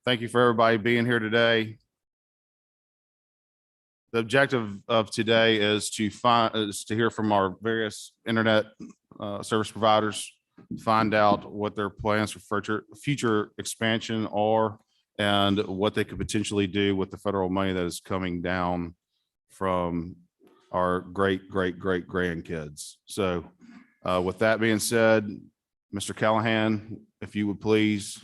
Thank you for everybody being here today. The objective of today is to hear from our various internet service providers, find out what their plans for future expansion are, and what they could potentially do with the federal money that is coming down from our great grandkids. So with that being said, Mr. Callahan, if you would please.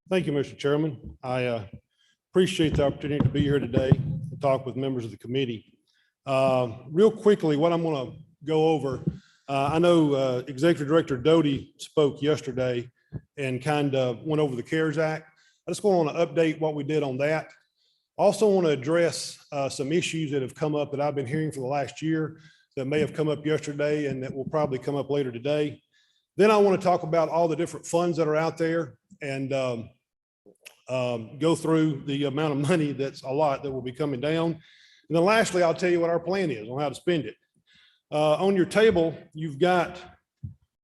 Thank you, Mr. Chairman. I appreciate the opportunity to be here today and talk with members of the committee. Real quickly, what I'm going to go over, I know Executive Director Doty spoke yesterday and kind of went over the CARES Act. I just want to update what we did on that. Also want to address some issues that have come up that I've been hearing for the last year that may have come up yesterday and that will probably come up later today. Then I want to talk about all the different funds that are out there and go through the amount of money that's a lot that will be coming down. And then lastly, I'll tell you what our plan is on how to spend it. On your table, you've got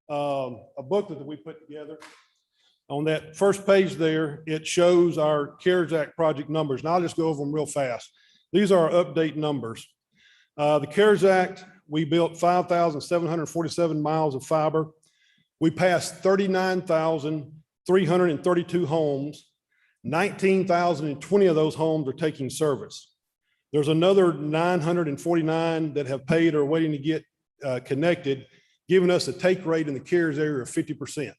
a booklet that we put together. On that first page there, it shows our CARES Act project numbers. And I'll just go over them real fast. These are our update numbers. The CARES Act, we built 5,747 miles of fiber. We passed 39,332 homes. 19,020 of those homes are taking service. There's another 949 that have paid or waiting to get connected, giving us a take rate in the CARES area of 50%.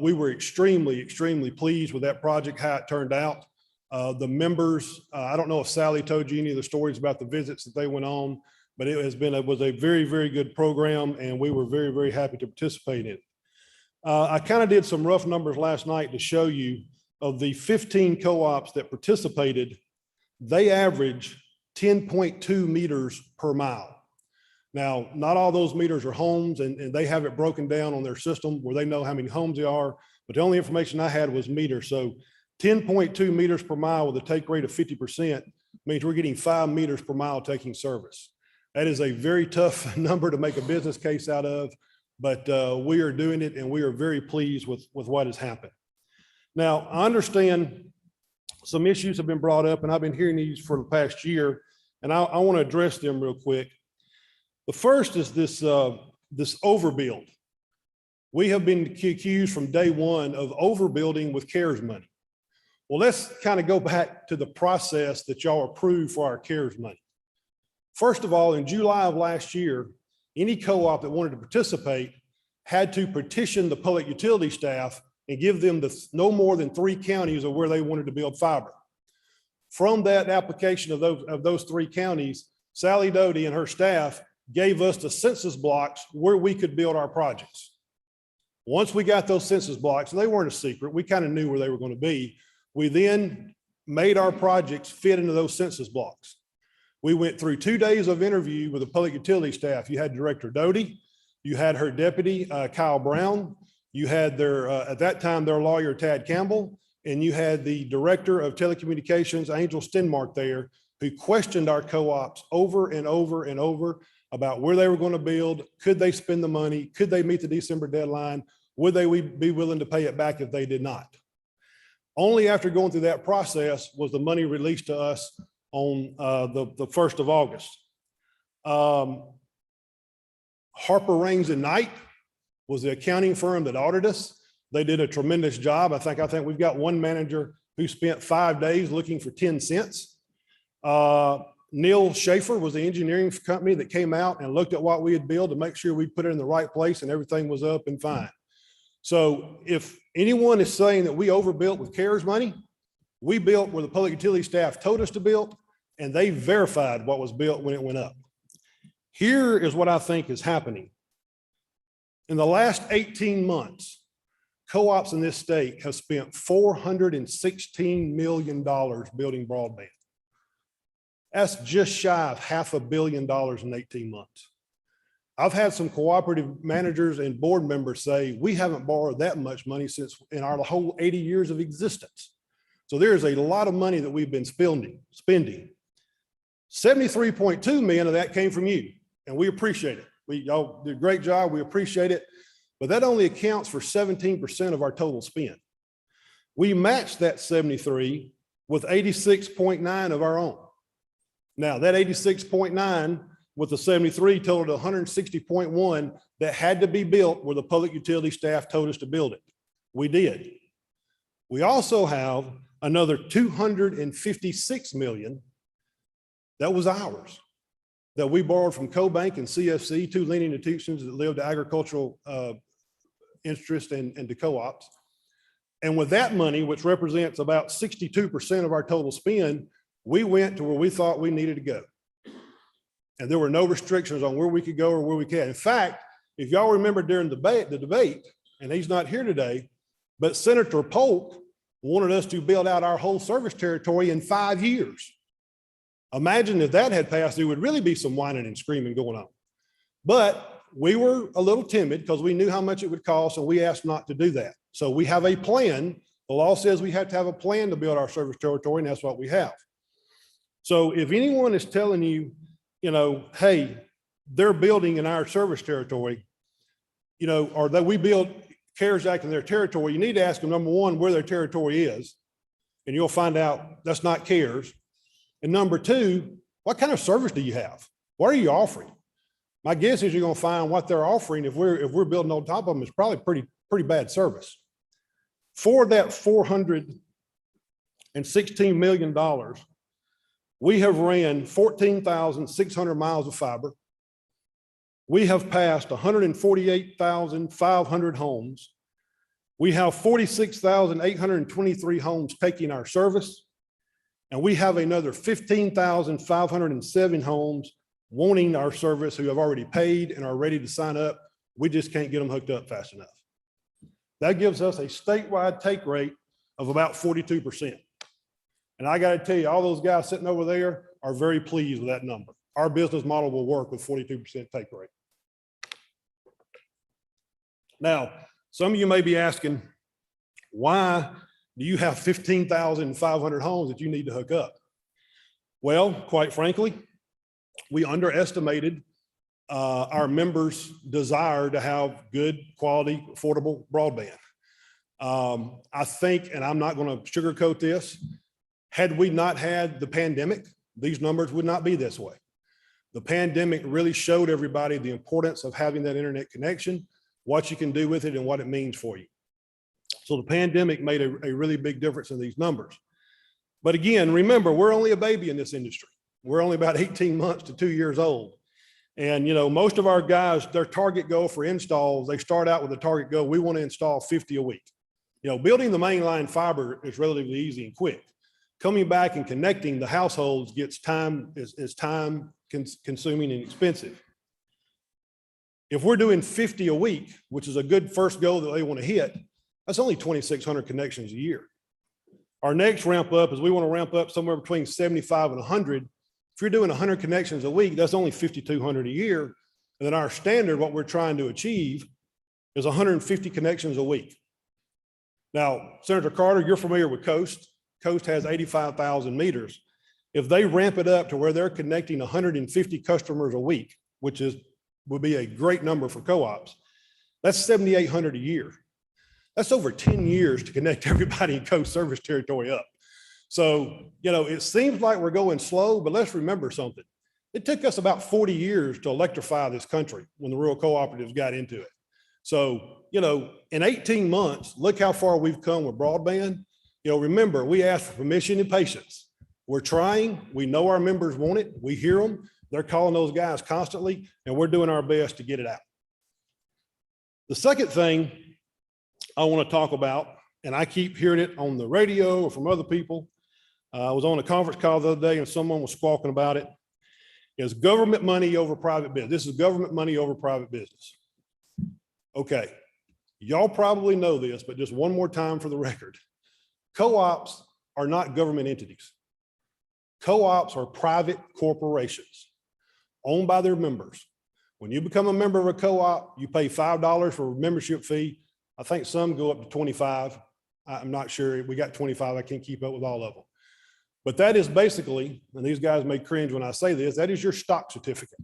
We were extremely pleased with that project, how it turned out. The members, I don't know if Sally told you any of the stories about the visits that they went on, but it was a very good program, and we were very happy to participate in it. I kind of did some rough numbers last night to show you of the 15 co-ops that participated, they average 10.2 meters per mile. Now, not all those meters are homes, and they have it broken down on their system where they know how many homes there are, but the only information I had was meters. So 10.2 meters per mile with a take rate of 50% means we're getting 5 meters per mile taking service. That is a very tough number to make a business case out of, but we are doing it, and we are very pleased with what has happened. Now, I understand some issues have been brought up, and I've been hearing these for the past year, and I want to address them real quick. The first is this overbuild. We have been accused from day one of overbuilding with CARES money. Well, let's kind of go back to the process that y'all approved for our CARES money. First of all, in July of last year, any co-op that wanted to participate had to petition the public utility staff and give them no more than 3 counties of where they wanted to build fiber. From that application of those 3 counties, Sally Doty and her staff gave us the census blocks where we could build our projects. Once we got those census blocks, and they weren't a secret, we kind of knew where they were going to be, we then made our projects fit into those census blocks. We went through 2 days of interview with the public utility staff. You had Director Doty, you had her deputy, Kyle Brown, you had at that time, their lawyer, Tad Campbell, and you had the director of telecommunications, Angel Stenmark, there, who questioned our co-ops over and over about where they were going to build. Could they spend the money? Could they meet the December deadline? Would they be willing to pay it back if they did not? Only after going through that process was the money released to us on the 1st of August. Harper Raines and Knight was the accounting firm that audited us. They did a tremendous job. I think we've got one manager who spent 5 days looking for 10 cents. Neil Schaefer was the engineering company that came out and looked at what we had built to make sure we put it in the right place and everything was up and fine. So if anyone is saying that we overbuilt with CARES money, we built where the public utility staff told us to build, and they verified what was built when it went up. Here is what I think is happening. In the last 18 months, co-ops in this state have spent $416 million building broadband. That's just shy of $500 million in 18 months. I've had some cooperative managers and board members say, we haven't borrowed that much money since in our whole 80 years of existence. So there is a lot of money that we've been spending. 73.2 million of that came from you, and we appreciate it. Y'all did a great job. We appreciate it, but that only accounts for 17% of our total spend. We matched that 73 with 86.9 of our own. Now that 86.9 with the 73 totaled 160.1 that had to be built where the public utility staff told us to build it. We did. We also have another 256 million that was ours, that we borrowed from CoBank and CFC, two lending institutions that live to agricultural interest and to co-ops. And with that money, which represents about 62% of our total spend, we went to where we thought we needed to go. And there were no restrictions on where we could go or where we can't. In fact, if y'all remember during the debate, and he's not here today, but Senator Polk wanted us to build out our whole service territory in 5 years. Imagine if that had passed, there would really be some whining and screaming going on. But we were a little timid because we knew how much it would cost, and we asked not to do that. So we have a plan. The law says we have to have a plan to build our service territory, and that's what we have. So if anyone is telling you, hey, they're building in our service territory, or that we build Carriage Act in their territory, you need to ask them, number one, where their territory is, and you'll find out that's not CARES. And number two, what kind of service do you have? What are you offering? My guess is you're going to find what they're offering, if we're building on top of them, is probably pretty bad service. For that $416 million, we have ran 14,600 miles of fiber. We have passed 148,500 homes. We have 46,823 homes taking our service. And we have another 15,507 homes wanting our service who have already paid and are ready to sign up. We just can't get them hooked up fast enough. That gives us a statewide take rate of about 42%. And I got to tell you, all those guys sitting over there are very pleased with that number. Our business model will work with 42% take rate. Now, some of you may be asking, why do you have 15,500 homes that you need to hook up? Well, quite frankly, we underestimated our members' desire to have good quality, affordable broadband. I think, and I'm not going to sugarcoat this, had we not had the pandemic, these numbers would not be this way. The pandemic really showed everybody the importance of having that internet connection, what you can do with it, and what it means for you. So the pandemic made a really big difference in these numbers. But again, remember, we're only a baby in this industry. We're only about 18 months to 2 years old. And most of our guys, their target goal for installs, they start out with a target goal, we want to install 50 a week. Building the mainline fiber is relatively easy and quick. Coming back and connecting the households is time consuming and expensive. If we're doing 50 a week, which is a good first goal that they want to hit, that's only 2,600 connections a year. Our next ramp up is we want to ramp up somewhere between 75 and 100. If you're doing 100 connections a week, that's only 5,200 a year. And then our standard, what we're trying to achieve, is 150 connections a week. Now, Senator Carter, you're familiar with Coast. Coast has 85,000 meters. If they ramp it up to where they're connecting 150 customers a week, which would be a great number for co-ops, that's 7,800 a year. That's over 10 years to connect everybody in Coast service territory up. So, it seems like we're going slow, but let's remember something. It took us about 40 years to electrify this country when the rural cooperatives got into it. So, in 18 months, look how far we've come with broadband. Remember, we ask for permission and patience. We're trying. We know our members want it. We hear them. They're calling those guys constantly, and we're doing our best to get it out. The second thing I want to talk about, and I keep hearing it on the radio or from other people. I was on a conference call the other day and someone was squawking about it, is government money over private business. This is government money over private business. Okay, y'all probably know this, but just one more time for the record. Co-ops are not government entities. Co-ops are private corporations owned by their members. When you become a member of a co-op, you pay $5 for a membership fee. I think some go up to 25. I'm not sure. We got 25. I can't keep up with all of them. But that is basically, and these guys may cringe when I say this, that is your stock certificate.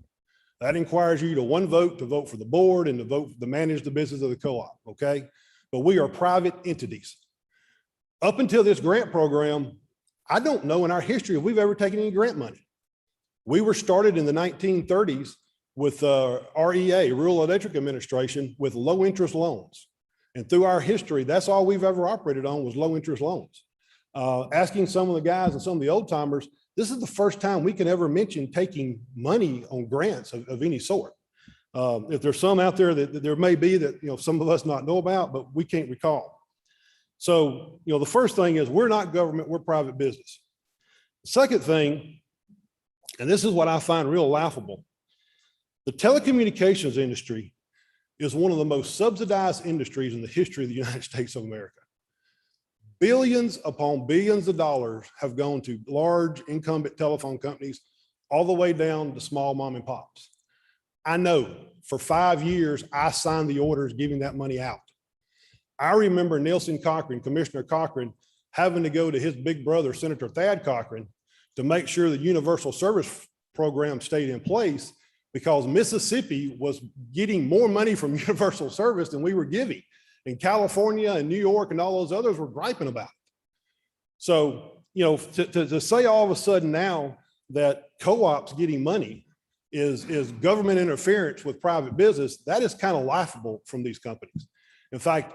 That requires you to one vote to vote for the board and to vote to manage the business of the co-op, okay? But we are private entities. Up until this grant program, I don't know in our history if we've ever taken any grant money. We were started in the 1930s with REA, Rural Electric Administration, with low interest loans. And through our history, that's all we've ever operated on was low interest loans. Asking some of the guys and some of the old timers, this is the first time we can ever mention taking money on grants of any sort. If there's some out there that there may be that, some of us not know about, but we can't recall. So, the first thing is we're not government, we're private business. Second thing, and this is what I find real laughable, the telecommunications industry is one of the most subsidized industries in the history of the United States of America. Billions upon billions of dollars have gone to large incumbent telephone companies all the way down to small mom and pops. I know for 5 years, I signed the orders giving that money out. I remember Nelson Cochran, Commissioner Cochran, having to go to his big brother, Senator Thad Cochran, to make sure the universal service program stayed in place because Mississippi was getting more money from universal service than we were giving. And California and New York and all those others were griping about it. So, to say all of a sudden now that co-ops getting money is government interference with private business, that is kind of laughable from these companies. In fact,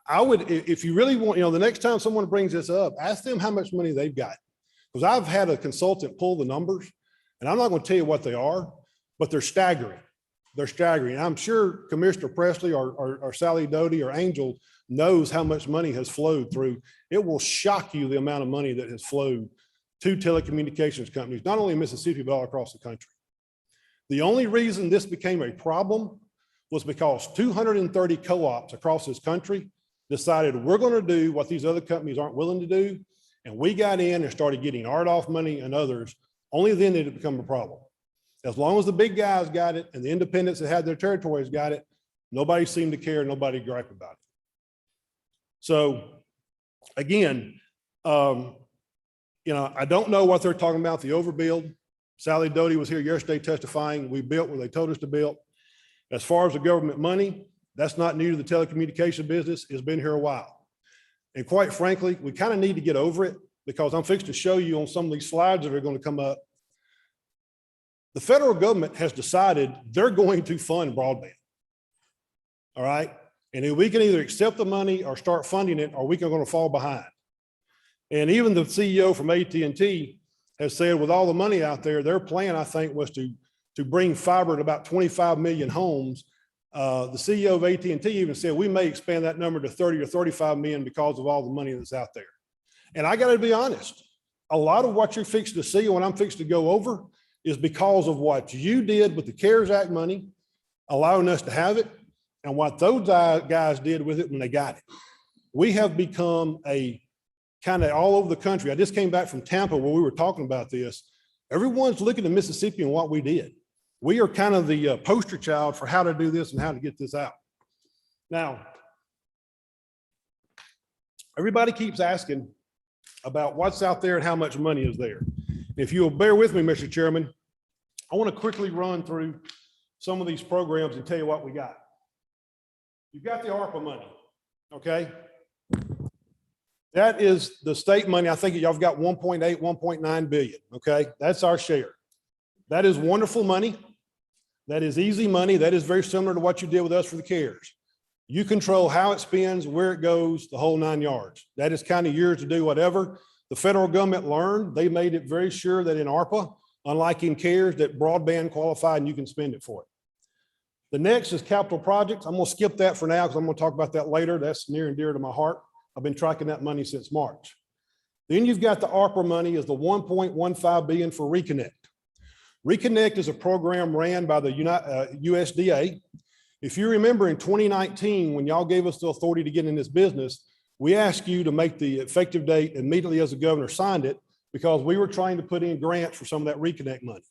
I would, if you really want, the next time someone brings this up, ask them how much money they've got. Because I've had a consultant pull the numbers, and I'm not going to tell you what they are, but they're staggering. They're staggering. I'm sure Commissioner Presley or Sally Doty or Angel knows how much money has flowed through. It will shock you the amount of money that has flowed to telecommunications companies, not only in Mississippi, but all across the country. The only reason this became a problem was because 230 co-ops across this country decided we're going to do what these other companies aren't willing to do. And we got in and started getting RDOF money and others. Only then did it become a problem. As long as the big guys got it and the independents that had their territories got it, nobody seemed to care, nobody griped about it. So again, I don't know what they're talking about, the overbuild. Sally Doty was here yesterday testifying. We built where they told us to build. As far as the government money, that's not new to the telecommunication business. It's been here a while. And quite frankly, we kind of need to get over it because I'm fixing to show you on some of these slides that are going to come up. The federal government has decided they're going to fund broadband. All right. And if we can either accept the money or start funding it, or we are going to fall behind. And even the CEO from AT&T has said with all the money out there, their plan, I think, was to bring fiber to about 25 million homes. The CEO of AT&T even said we may expand that number to 30 or 35 million because of all the money that's out there. And I got to be honest, a lot of what you're fixing to see when I'm fixing to go over is because of what you did with the CARES Act money, allowing us to have it, and what those guys did with it when they got it. We have become a kind of all over the country. I just came back from Tampa where we were talking about this. Everyone's looking at Mississippi and what we did. We are kind of the poster child for how to do this and how to get this out. Now, everybody keeps asking about what's out there and how much money is there. If you'll bear with me, Mr. Chairman, I want to quickly run through some of these programs and tell you what we got. You've got the ARPA money, okay? That is the state money. I think y'all have got 1.8, 1.9 billion, okay? That's our share. That is wonderful money. That is easy money. That is very similar to what you did with us for the CARES. You control how it spends, where it goes, the whole 9 yards. That is kind of yours to do whatever. The federal government learned, they made it very sure that in ARPA, unlike in CARES, that broadband qualified and you can spend it for it. The next is capital projects. I'm going to skip that for now because I'm going to talk about that later. That's near and dear to my heart. I've been tracking that money since March. Then you've got the ARPA money is the 1.15 billion for Reconnect. Reconnect is a program ran by the USDA. If you remember in 2019, when y'all gave us the authority to get in this business, we asked you to make the effective date immediately as the governor signed it, because we were trying to put in grants for some of that reconnect money.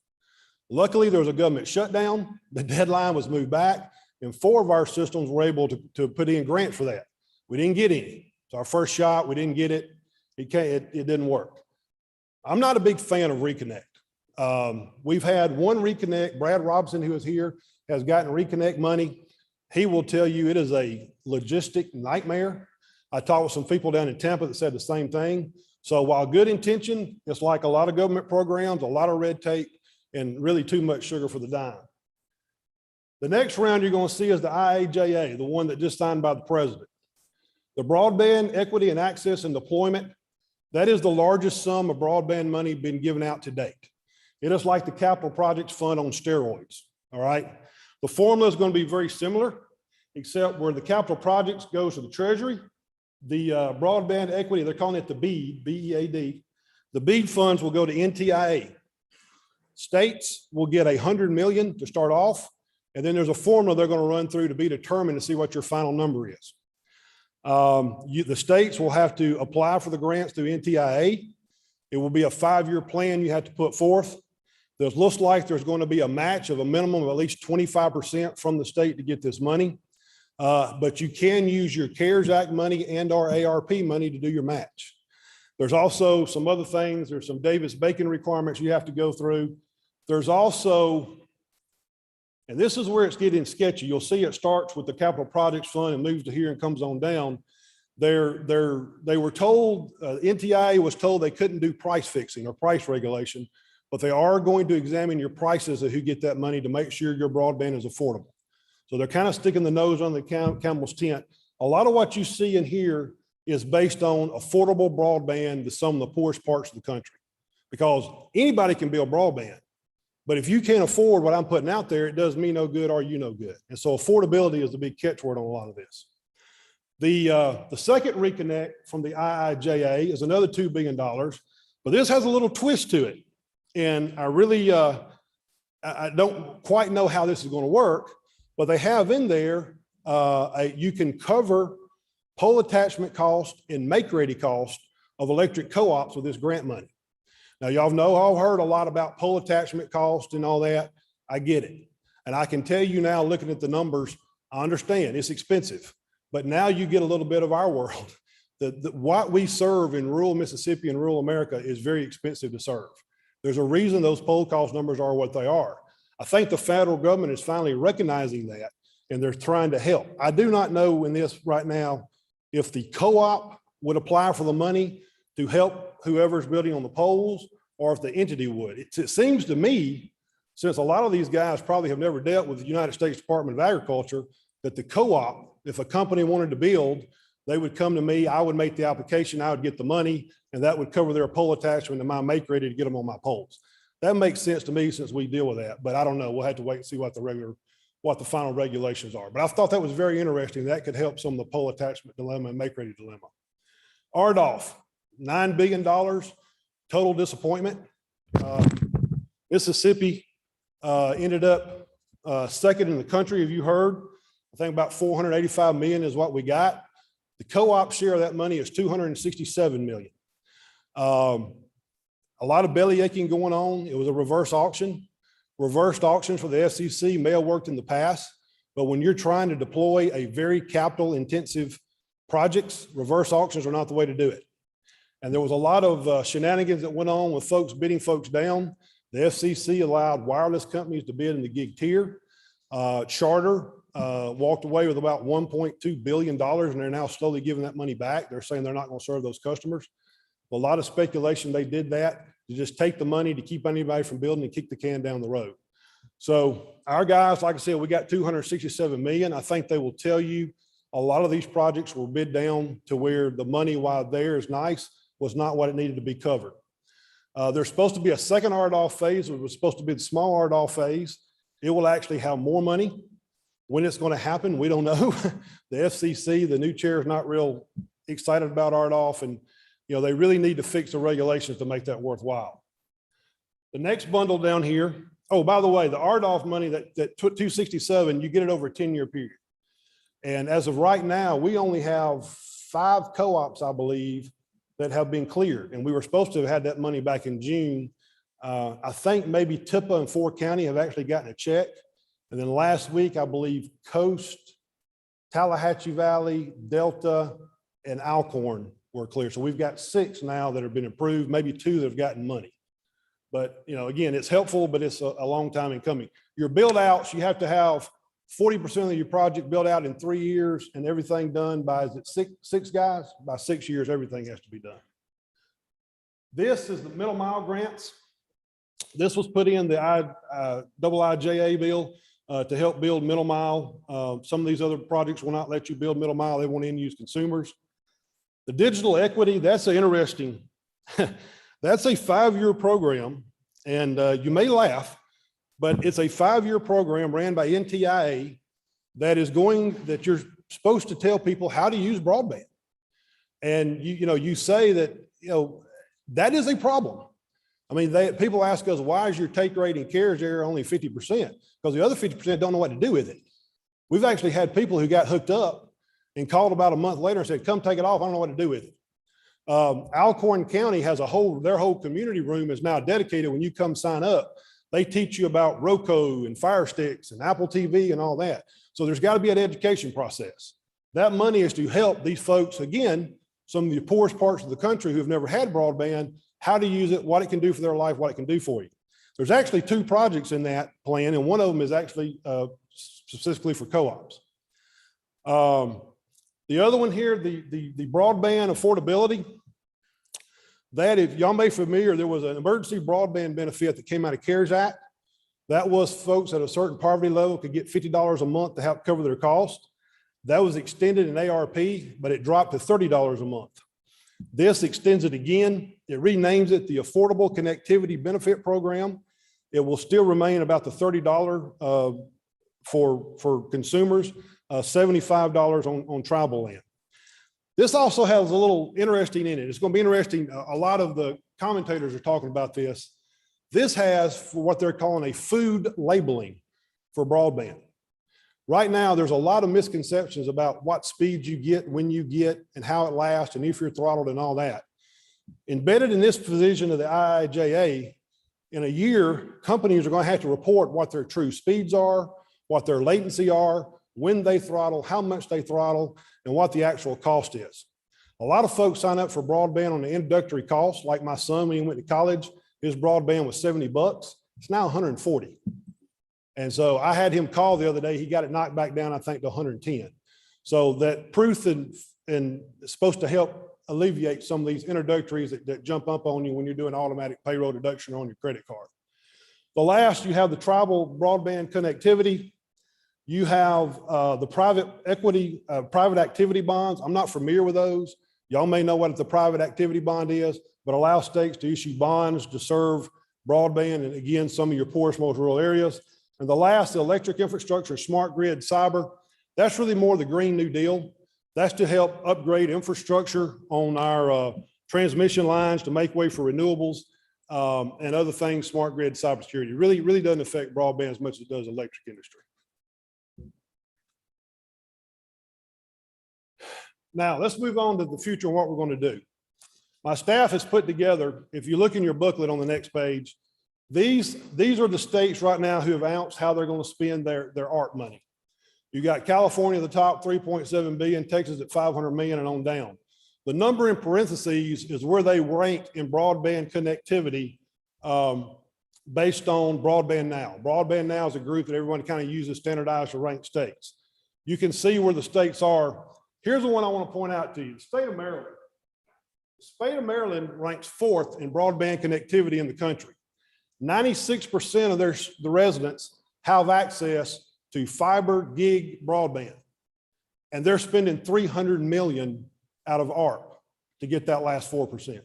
Luckily, there was a government shutdown. The deadline was moved back, and 4 of our systems were able to put in grants for that. We didn't get any. It's our first shot. We didn't get it. It didn't work. I'm not a big fan of reconnect. We've had one reconnect. Brad Robinson, who is here, has gotten reconnect money. He will tell you it is a logistic nightmare. I talked with some people down in Tampa that said the same thing. So while good intention, it's like a lot of government programs, a lot of red tape, and really too much sugar for the dime. The next round you're going to see is the IAJA, the one that just signed by the president. The Broadband Equity and Access and Deployment, that is the largest sum of broadband money being given out to date. It is like the Capital Projects Fund on steroids, all right? The formula is going to be very similar, except where the capital projects goes to the Treasury, the broadband equity, they're calling it the BEAD, B-E-A-D. The BEAD funds will go to NTIA. States will get $100 million to start off, and then there's a formula they're going to run through to be determined to see what your final number is. The states will have to apply for the grants through NTIA. It will be a 5-year plan you have to put forth. Looks like there's going to be a match of a minimum of at least 25% from the state to get this money. But you can use your CARES Act money and our ARP money to do your match. There's also some other things. There's some Davis-Bacon requirements you have to go through. There's also, and this is where it's getting sketchy. You'll see it starts with the Capital Projects Fund and moves to here and comes on down. They were told, NTIA was told they couldn't do price fixing or price regulation, but they are going to examine your prices of who get that money to make sure your broadband is affordable. So they're kind of sticking the nose on the camel's tent. A lot of what you see in here is based on affordable broadband to some of the poorest parts of the country, because anybody can build broadband. But if you can't afford what I'm putting out there, it does me no good or you no good. And so affordability is the big catchword on a lot of this. The second reconnect from the IIJA is another $2 billion, but this has a little twist to it. And I really, I don't quite know how this is going to work, but they have in there, you can cover pole attachment cost and make-ready cost of electric co-ops with this grant money. Now, y'all know I've heard a lot about pole attachment cost and all that. I get it. And I can tell you now, looking at the numbers, I understand it's expensive, but now you get a little bit of our world. What we serve in rural Mississippi and rural America is very expensive to serve. There's a reason those pole cost numbers are what they are. I think the federal government is finally recognizing that, and they're trying to help. I do not know in this right now if the co-op would apply for the money to help whoever's building on the poles, or if the entity would. It seems to me, since a lot of these guys probably have never dealt with the United States Department of Agriculture, that the co-op, if a company wanted to build, they would come to me, I would make the application, I would get the money, and that would cover their pole attachment and my make ready to get them on my poles. That makes sense to me since we deal with that, but I don't know. We'll have to wait and see what the final regulations are. But I thought that was very interesting. That could help some of the pole attachment dilemma and make ready dilemma. RDOF, $9 billion, total disappointment. Mississippi ended up second in the country, have you heard? I think about 485 million is what we got. The co-op share of that money is 267 million. A lot of belly aching going on. It was a reverse auction. Reversed auctions for the FCC may have worked in the past, but when you're trying to deploy a very capital intensive projects, reverse auctions are not the way to do it. And there was a lot of shenanigans that went on with folks bidding folks down. The FCC allowed wireless companies to bid in the gig tier. Charter walked away with about $1.2 billion, and they're now slowly giving that money back. They're saying they're not going to serve those customers. A lot of speculation they did that to just take the money to keep anybody from building and kick the can down the road. So our guys, like I said, we got 267 million. I think they will tell you a lot of these projects were bid down to where the money, while there is nice, was not what it needed to be covered. There's supposed to be a second RDOF phase. It was supposed to be the small RDOF phase. It will actually have more money. When it's going to happen, we don't know. The FCC, the new chair, is not real excited about RDOF, and they really need to fix the regulations to make that worthwhile. The next bundle down here. Oh, by the way, the RDOF money that 267, you get it over a 10-year period. And as of right now, we only have 5 co-ops, I believe, that have been cleared. And we were supposed to have had that money back in June. I think maybe Tipa and Ford County have actually gotten a check. And then last week, I believe Coast, Tallahatchie Valley, Delta, and Alcorn were clear. So we've got 6 now that have been approved, maybe 2 that have gotten money. But, you know, again, it's helpful, but it's a long time in coming. Your build outs, you have to have 40% of your project built out in 3 years and everything done by, is it six guys? By 6 years, everything has to be done. This is the middle mile grants. This was put in the IIJA bill to help build middle mile. Some of these other projects will not let you build middle mile. They want end use consumers. The digital equity, that's an interesting, that's a 5-year program. And you may laugh, but it's a 5-year program ran by NTIA that you're supposed to tell people how to use broadband. And you say that, that is a problem. I mean, people ask us, why is your take rate in Carriage area only 50%? Because the other 50% don't know what to do with it. We've actually had people who got hooked up and called about a month later and said, come take it off. I don't know what to do with it. Alcorn County has their whole community room is now dedicated. When you come sign up, they teach you about Roku and Fire Sticks and Apple TV and all that. So there's got to be an education process. That money is to help these folks, again, some of the poorest parts of the country who have never had broadband, how to use it, what it can do for their life, what it can do for you. There's actually 2 projects in that plan, and one of them is actually specifically for co-ops. The other one here, the broadband affordability, that if y'all may be familiar, there was an emergency broadband benefit that came out of Carriage Act. That was folks at a certain poverty level could get $50 a month to help cover their cost. That was extended in ARP, but it dropped to $30 a month. This extends it again. It renames it the Affordable Connectivity Benefit Program. It will still remain about the $30 for consumers, $75 on tribal land. This also has a little interesting in it. It's going to be interesting. A lot of the commentators are talking about this. This has for what they're calling a food labeling for broadband. Right now, there's a lot of misconceptions about what speeds you get, when you get, and how it lasts, and if you're throttled and all that. Embedded in this provision of the IIJA, in a year, companies are going to have to report what their true speeds are, what their latency are, when they throttle, how much they throttle, and what the actual cost is. A lot of folks sign up for broadband on the introductory cost, like my son when he went to college, his broadband was $70. It's now $140. And so I had him call the other day. He got it knocked back down, I think, to 110. So that proof and it's supposed to help alleviate some of these introductories that jump up on you when you're doing automatic payroll deduction on your credit card. The last, you have the tribal broadband connectivity. You have the private equity, private activity bonds. I'm not familiar with those. Y'all may know what the private activity bond is, but allow states to issue bonds to serve broadband and again, some of your poorest, most rural areas. And the last, the electric infrastructure, smart grid, cyber, that's really more the Green New Deal. That's to help upgrade infrastructure on our transmission lines to make way for renewables and other things, smart grid, cybersecurity. Really doesn't affect broadband as much as it does electric industry. Now, let's move on to the future and what we're going to do. My staff has put together, if you look in your booklet on the next page, these are the states right now who have announced how they're going to spend their ARP money. You got California at the top, 3.7 billion, Texas at 500 million and on down. The number in parentheses is where they rank in broadband connectivity based on Broadband Now. Broadband Now is a group that everyone kind of uses standardized to rank states. You can see where the states are. Here's the one I want to point out to you, the state of Maryland. The state of Maryland ranks 4th in broadband connectivity in the country. 96% of the residents have access to fiber gig broadband, and they're spending $300 million out of ARP to get that last 4%.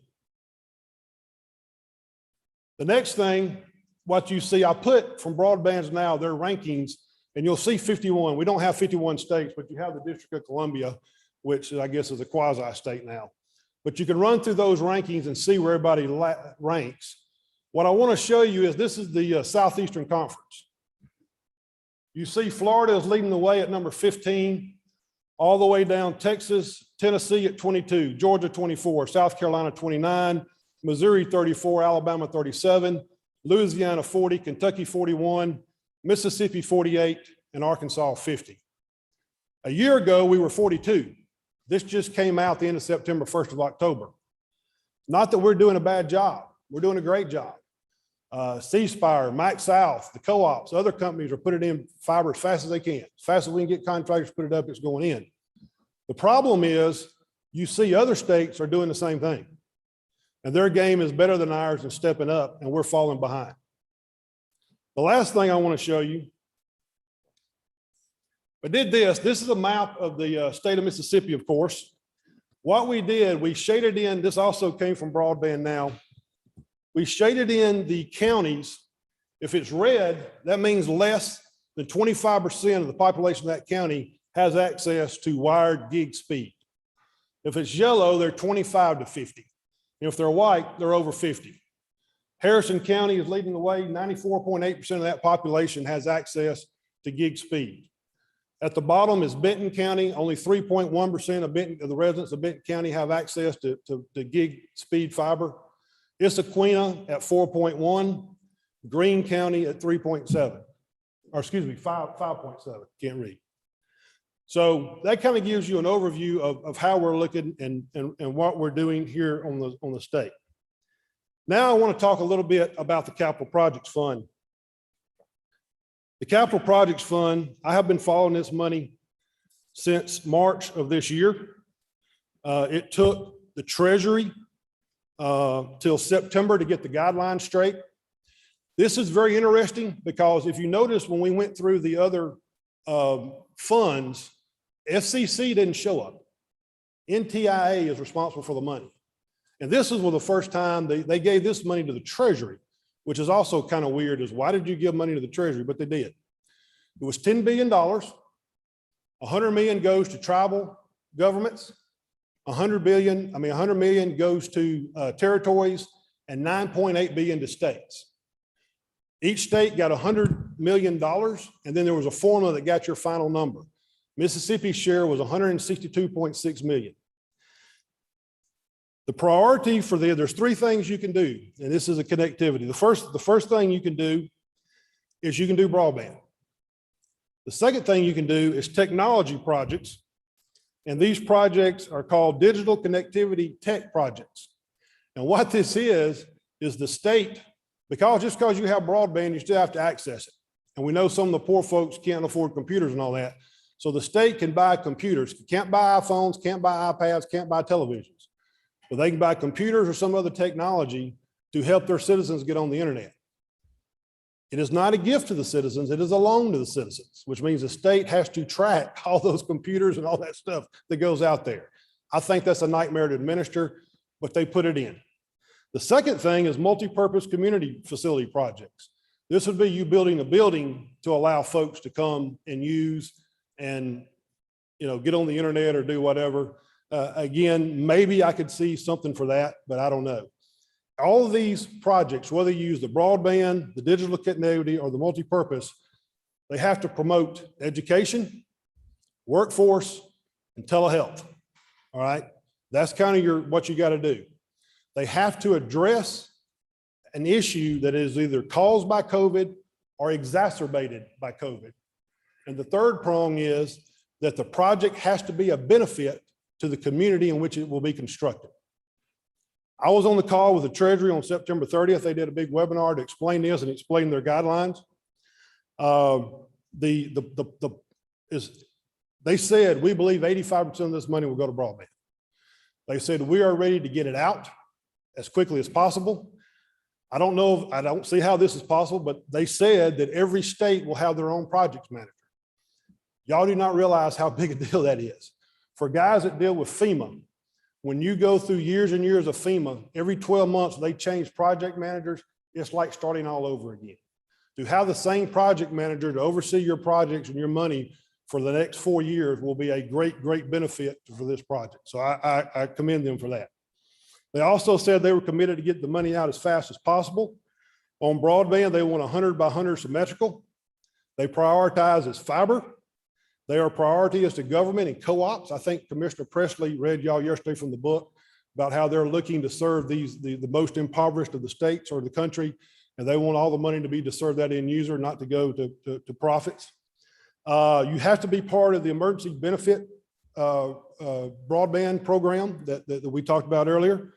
The next thing, what you see, I put from Broadbands Now, their rankings, and you'll see 51. We don't have 51 states, but you have the District of Columbia, which I guess is a quasi state now. But you can run through those rankings and see where everybody ranks. What I want to show you is this is the Southeastern Conference. You see Florida is leading the way at number 15, all the way down Texas Tennessee at 22, Georgia 24, South Carolina 29, Missouri 34, Alabama 37, Louisiana 40, Kentucky 41, Mississippi 48, and Arkansas 50. A year ago, we were 42. This just came out the end of September, 1st of October. Not that we're doing a bad job. We're doing a great job. C-Spire, Max South, the co-ops, other companies are putting in fiber as fast as they can. As fast as we can get contractors to put it up, it's going in. The problem is you see other states are doing the same thing. And their game is better than ours and stepping up, and we're falling behind. The last thing I want to show you, I did this. This is a map of the state of Mississippi, of course. What we did, we shaded in, this also came from Broadband Now. We shaded in the counties. If it's red, that means less than 25% of the population of that county has access to wired gig speed. If it's yellow, they're 25 to 50. If they're white, they're over 50. Harrison County is leading the way. 94.8% of that population has access to gig speed. At the bottom is Benton County. Only 3.1% of the residents of Benton County have access to gig speed fiber. Issaquena at 4.1, Greene County at 3.7, or excuse me, 5.7, can't read. So that kind of gives you an overview of how we're looking and what we're doing here on the state. Now I want to talk a little bit about the Capital Projects Fund. The Capital Projects Fund, I have been following this money since March of this year. It took the Treasury till September to get the guidelines straight. This is very interesting because if you notice when we went through the other funds, FCC didn't show up. NTIA is responsible for the money. And this is the first time they gave this money to the Treasury, which is also kind of weird, is why did you give money to the Treasury? But they did. It was $10 billion. $100 million goes to tribal governments. $100 million goes to territories and $9.8 billion to states. Each state got $100 million, and then there was a formula that got your final number. Mississippi's share was $162.6 million. The priority for there's three things you can do, and this is a connectivity. The first thing you can do is you can do broadband. The second thing you can do is technology projects, and these projects are called digital connectivity tech projects. And what this is the state, just because you have broadband, you still have to access it. And we know some of the poor folks can't afford computers and all that. So the state can buy computers, can't buy iPhones, can't buy iPads, can't buy televisions. But they can buy computers or some other technology to help their citizens get on the internet. It is not a gift to the citizens, it is a loan to the citizens, which means the state has to track all those computers and all that stuff that goes out there. I think that's a nightmare to administer, but they put it in. The second thing is multi-purpose community facility projects. This would be you building a building to allow folks to come and use and get on the internet or do whatever. Again, maybe I could see something for that, but I don't know. All of these projects, whether you use the broadband, the digital connectivity, or the multi-purpose, they have to promote education, workforce, and telehealth. All right, that's kind of what you got to do. They have to address an issue that is either caused by COVID or exacerbated by COVID. And the third prong is that the project has to be a benefit to the community in which it will be constructed. I was on the call with the Treasury on September 30th. They did a big webinar to explain this and explain their guidelines. They said, we believe 85% of this money will go to broadband. They said, we are ready to get it out as quickly as possible. I don't see how this is possible, but they said that every state will have their own projects manager. Y'all do not realize how big a deal that is. For guys that deal with FEMA, when you go through years and years of FEMA, every 12 months they change project managers, it's like starting all over again. To have the same project manager to oversee your projects and your money for the next 4 years will be a great, great benefit for this project. So I commend them for that. They also said they were committed to get the money out as fast as possible. On broadband, they want 100 by 100 symmetrical. They prioritize as fiber. Their priority is to government and co-ops. I think Commissioner Presley read y'all yesterday from the book about how they're looking to serve the most impoverished of the states or the country, and they want all the money to be to serve that end user, not to go to profits. You have to be part of the emergency benefit broadband program that we talked about earlier.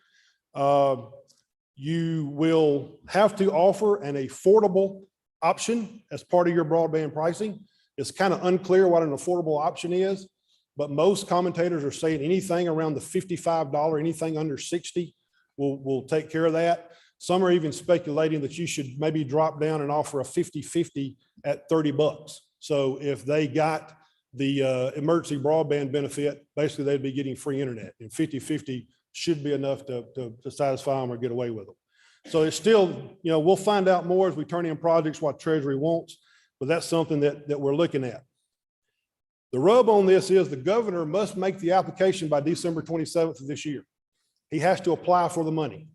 You will have to offer an affordable option as part of your broadband pricing. It's kind of unclear what an affordable option is, but most commentators are saying anything around the $55, anything under 60 will take care of that. Some are even speculating that you should maybe drop down and offer a 50-50 at $30. So if they got the emergency broadband benefit, basically they'd be getting free internet, and 50-50 should be enough to satisfy them or get away with them. So it's still, we'll find out more as we turn in projects what Treasury wants, but that's something that we're looking at. The rub on this is the governor must make the application by December 27th of this year. He has to apply for the money.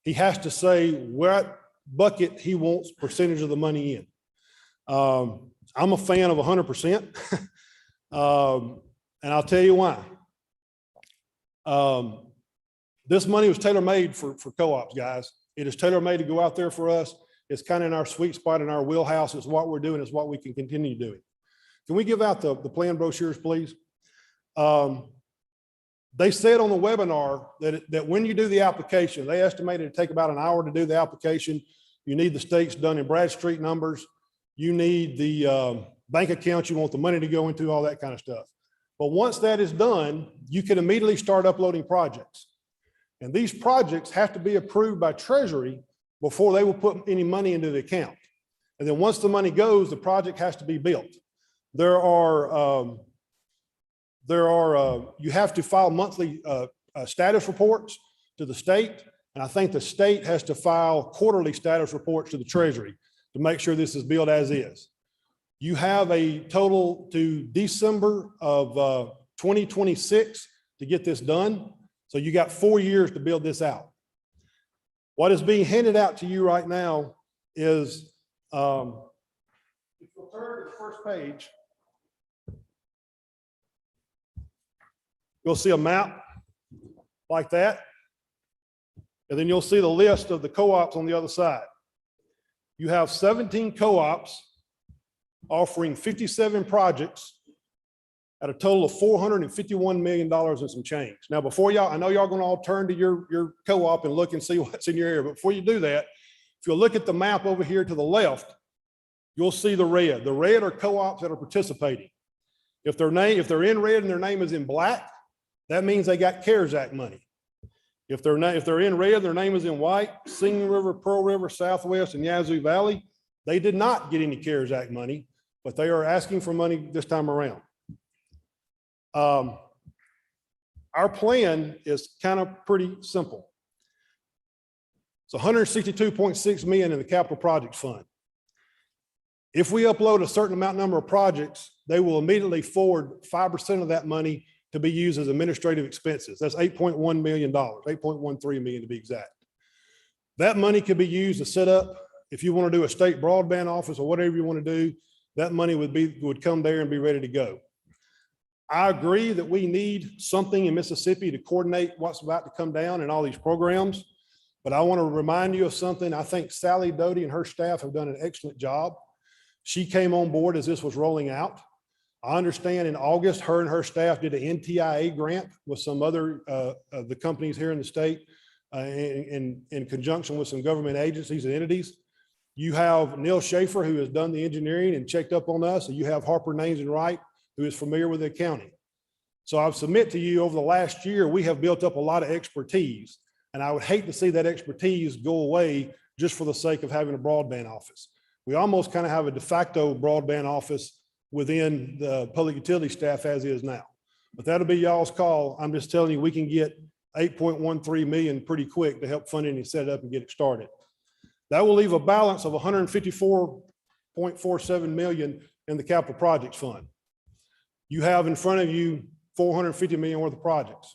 He has to say what bucket he wants percentage of the money in. I'm a fan of 100%. And I'll tell you why. This money was tailor-made for co-ops, guys. It is tailor-made to go out there for us. It's kind of in our sweet spot, in our wheelhouse. It's what we're doing. It's what we can continue doing. Can we give out the plan brochures, please? They said on the webinar that when you do the application, they estimated it take about an hour to do the application. You need the states done in Bradstreet numbers. You need the bank account you want the money to go into, all that kind of stuff. But once that is done, you can immediately start uploading projects. And these projects have to be approved by Treasury before they will put any money into the account. And then once the money goes, the project has to be built. You have to file monthly status reports to the state. And I think the state has to file quarterly status reports to the Treasury to make sure this is built as is. You have a total to December of 2026 to get this done. So you got 4 years to build this out. What is being handed out to you right now is, if you'll turn to the first page, you'll see a map like that. And then you'll see the list of the co-ops on the other side. You have 17 co-ops offering 57 projects at a total of $451 million and some change. Now, before y'all, I know y'all gonna all turn to your co-op and look and see what's in your area, but before you do that, if you look at the map over here to the left, you'll see the red. The red are co-ops that are participating. If they're in red and their name is in black, that means they got CARES Act money. If they're in red, their name is in white, Singing River, Pearl River, Southwest, and Yazoo Valley, they did not get any CARES Act money, but they are asking for money this time around. Our plan is kind of pretty simple. It's $162.6 million in the capital projects fund. If we upload a certain number of projects, they will immediately forward 5% of that money to be used as administrative expenses. That's $8.1 million, $8.13 million to be exact. That money could be used to set up, if you want to do a state broadband office or whatever you want to do, that money would come there and be ready to go. I agree that we need something in Mississippi to coordinate what's about to come down in all these programs. But I want to remind you of something. I think Sally Doty and her staff have done an excellent job. She came on board as this was rolling out. I understand in August, her and her staff did an NTIA grant with some other of the companies here in the state in conjunction with some government agencies and entities. You have Neil Schaefer, who has done the engineering and checked up on us, and you have Harper Names and Wright, who is familiar with the accounting. So I submit to you over the last year, we have built up a lot of expertise, and I would hate to see that expertise go away just for the sake of having a broadband office. We almost kind of have a de facto broadband office within the public utility staff as is now. But that'll be y'all's call. I'm just telling you, we can get 8.13 million pretty quick to help fund it and set it up and get it started. That will leave a balance of 154.47 million in the capital projects fund. You have in front of you 450 million worth of projects.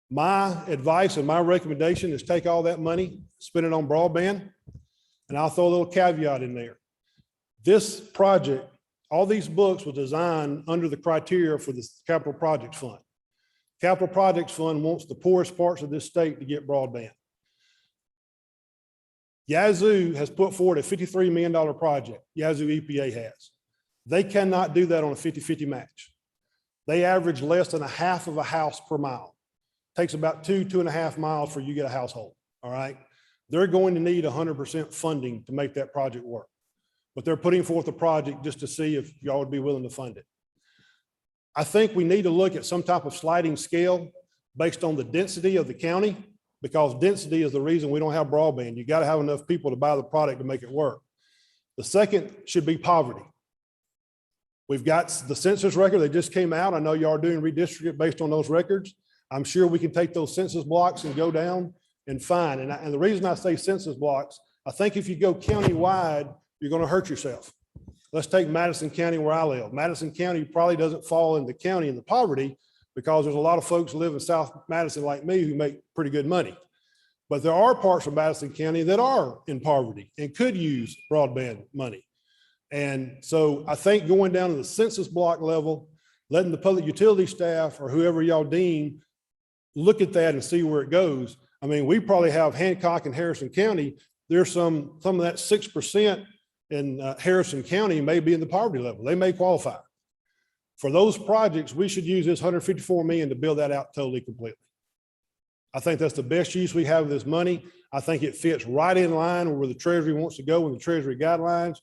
My advice and my recommendation is take all that money, spend it on broadband, and I'll throw a little caveat in there. This project, All these books were designed under the criteria for the Capital Projects Fund. Capital Projects Fund wants the poorest parts of this state to get broadband. Yazoo has put forward a $53 million project. Yazoo EPA has. They cannot do that on a 50-50 match. They average less than a half of a house per mile. Takes about 2.5 miles for you to get a household, all right? They're going to need 100% funding to make that project work. But they're putting forth a project just to see if y'all would be willing to fund it. I think we need to look at some type of sliding scale based on the density of the county, because density is the reason we don't have broadband. You got to have enough people to buy the product to make it work. The second should be poverty. We've got the census record. They just came out. I know y'all are doing redistricting based on those records. I'm sure we can take those census blocks and go down and find. And the reason I say census blocks, I think if you go county-wide, you're going to hurt yourself. Let's take Madison County where I live. Madison County probably doesn't fall in the county in the poverty because there's a lot of folks who live in South Madison like me who make pretty good money. But there are parts of Madison County that are in poverty and could use broadband money. And so I think going down to the census block level, letting the public utility staff or whoever y'all deem look at that and see where it goes. I mean, we probably have Hancock and Harrison County. There's some of that 6% in Harrison County may be in the poverty level. They may qualify. For those projects, we should use this $154 million to build that out totally completely. I think that's the best use we have of this money. I think it fits right in line where the Treasury wants to go in the Treasury guidelines.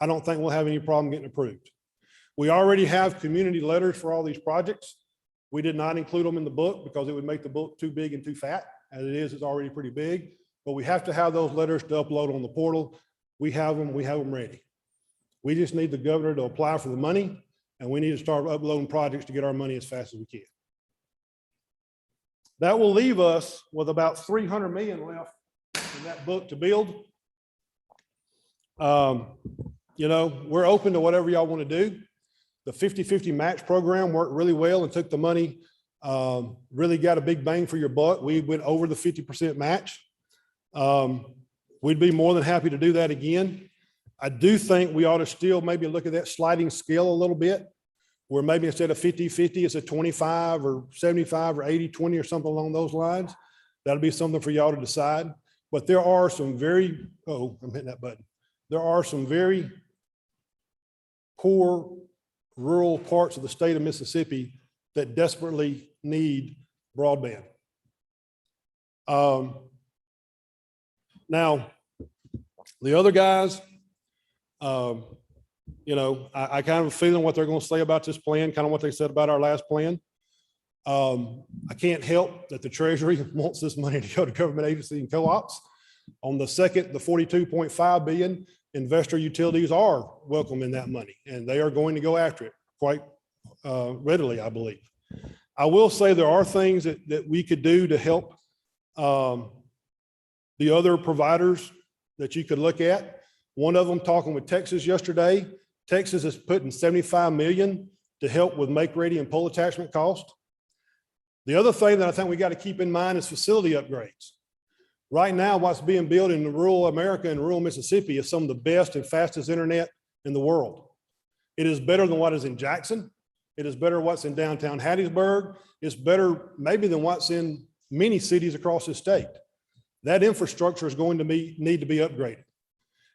I don't think we'll have any problem getting approved. We already have community letters for all these projects. We did not include them in the book because it would make the book too big and too fat. As it is, it's already pretty big, but we have to have those letters to upload on the portal. We have them ready. We just need the governor to apply for the money, and we need to start uploading projects to get our money as fast as we can. That will leave us with about $300 million left in that book to build. You know, we're open to whatever y'all want to do. The 50-50 match program worked really well and took the money, really got a big bang for your buck. We went over the 50% match. We'd be more than happy to do that again. I do think we ought to still maybe look at that sliding scale a little bit, where maybe instead of 50-50, it's a 25 or 75 or 80-20 or something along those lines. That'll be something for y'all to decide. But there are some very, oh, I'm hitting that button. There are some very poor rural parts of the state of Mississippi that desperately need broadband. Now, the other guys, you know, I kind of have a feeling what they're going to say about this plan, kind of what they said about our last plan. I can't help that the Treasury wants this money to go to government agencies and co-ops. On the second, the $42.5 billion, investor utilities are welcome in that money, and they are going to go after it quite readily, I believe. I will say there are things that we could do to help the other providers that you could look at. One of them, talking with Texas yesterday, Texas is putting $75 million to help with make ready and pole attachment cost. The other thing that I think we got to keep in mind is facility upgrades. Right now, what's being built in rural America and rural Mississippi is some of the best and fastest internet in the world. It is better than what is in Jackson. It is better what's in downtown Hattiesburg. It's better maybe than what's in many cities across the state. That infrastructure is going to need to be upgraded.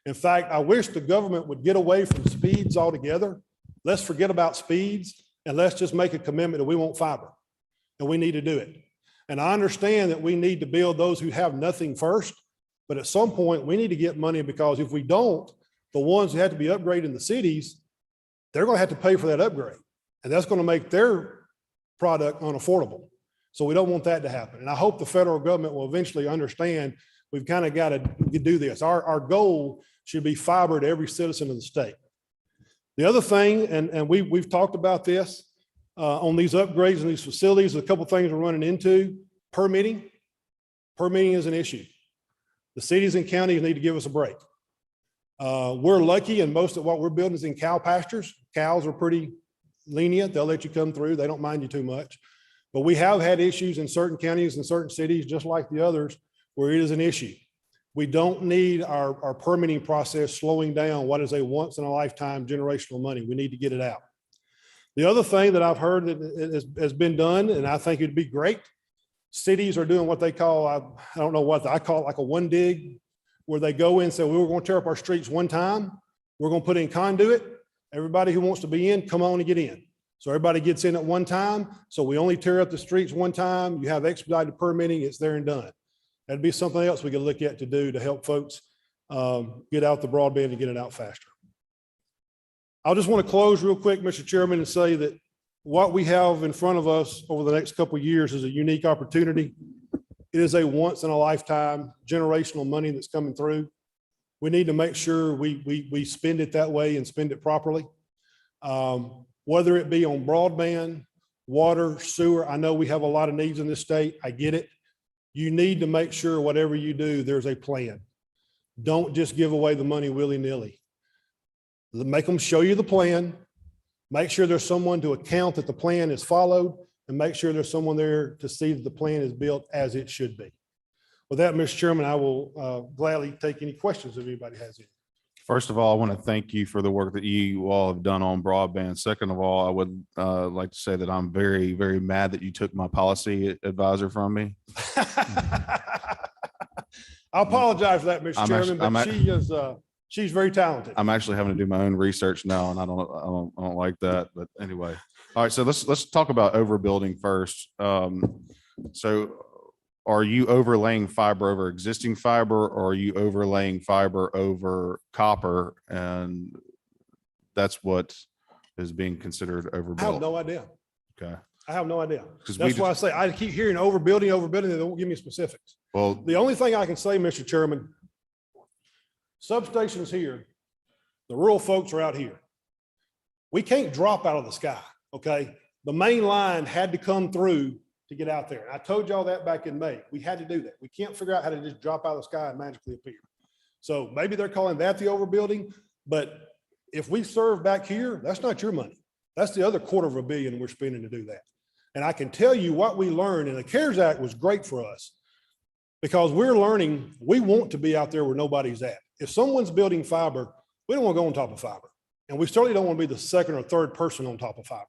In fact, I wish the government would get away from speeds altogether. Let's forget about speeds and let's just make a commitment that we want fiber, and we need to do it. And I understand that we need to build those who have nothing first, but at some point we need to get money, because if we don't, the ones who have to be upgraded in the cities, they're going to have to pay for that upgrade. And that's going to make their product unaffordable. So we don't want that to happen. And I hope the federal government will eventually understand we've kind of got to do this. Our goal should be fiber to every citizen of the state. The other thing, and we've talked about this on these upgrades and these facilities, a couple of things we're running into. Permitting. Permitting is an issue. The cities and counties need to give us a break. We're lucky, and most of what we're building is in cow pastures. Cows are pretty lenient. They'll let you come through. They don't mind you too much. But we have had issues in certain counties and certain cities, just like the others, where it is an issue. We don't need our permitting process slowing down what is a once in a lifetime generational money. We need to get it out. The other thing that I've heard that has been done, and I think it'd be great, cities are doing what they call, I don't know what, I call it like a one dig, where they go in and say, we were going to tear up our streets one time. We're going to put in conduit. Everybody who wants to be in, come on and get in. So everybody gets in at one time. So we only tear up the streets one time. You have expedited permitting, it's there and done. That'd be something else we could look at to do to help folks get out the broadband and get it out faster. I just want to close real quick, Mr. Chairman, and say that what we have in front of us over the next couple of years is a unique opportunity. It is a once in a lifetime generational money that's coming through. We need to make sure we spend it that way and spend it properly. Whether it be on broadband, water, sewer, I know we have a lot of needs in this state. I get it. You need to make sure whatever you do, there's a plan. Don't just give away the money willy-nilly. Make them show you the plan. Make sure there's someone to account that the plan is followed, and make sure there's someone there to see that the plan is built as it should be. With that, Mr. Chairman, I will gladly take any questions if anybody has any. First of all, I want to thank you for the work that you all have done on broadband. Second of all, I would like to say that I'm very, very mad that you took my policy advisor from me. I apologize for that, Mr. Chairman, but she's very talented. I'm actually having to do my own research now, and I don't like that. But anyway, all right. So let's talk about overbuilding first. So are you overlaying fiber over existing fiber, or are you overlaying fiber over copper? And that's what is being considered overbuilt. I have no idea. Okay. I have no idea. That's why I say I keep hearing overbuilding. They won't give me specifics. Well, the only thing I can say, Mr. Chairman, substations here, the rural folks are out here. We can't drop out of the sky, okay? The main line had to come through to get out there. And I told y'all that back in May. We had to do that. We can't figure out how to just drop out of the sky and magically appear. So maybe they're calling that the overbuilding, but if we serve back here, that's not your money. That's the other $250 million we're spending to do that. And I can tell you what we learned, and the CARES Act was great for us because we're learning we want to be out there where nobody's at. If someone's building fiber, we don't want to go on top of fiber. And we certainly don't want to be the second or third person on top of fiber.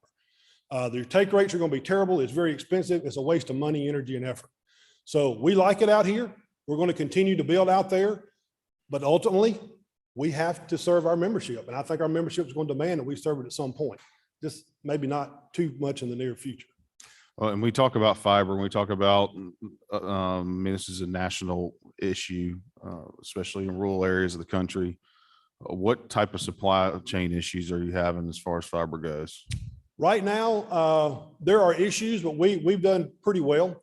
Their take rates are going to be terrible. It's very expensive. It's a waste of money, energy, and effort. So we like it out here. We're going to continue to build out there, but ultimately we have to serve our membership. And I think our membership is going to demand that we serve it at some point, just maybe not too much in the near future. Well, and we talk about fiber, and we talk about, I mean, this is a national issue, especially in rural areas of the country. What type of supply chain issues are you having as far as fiber goes? Right now, there are issues, but we've done pretty well.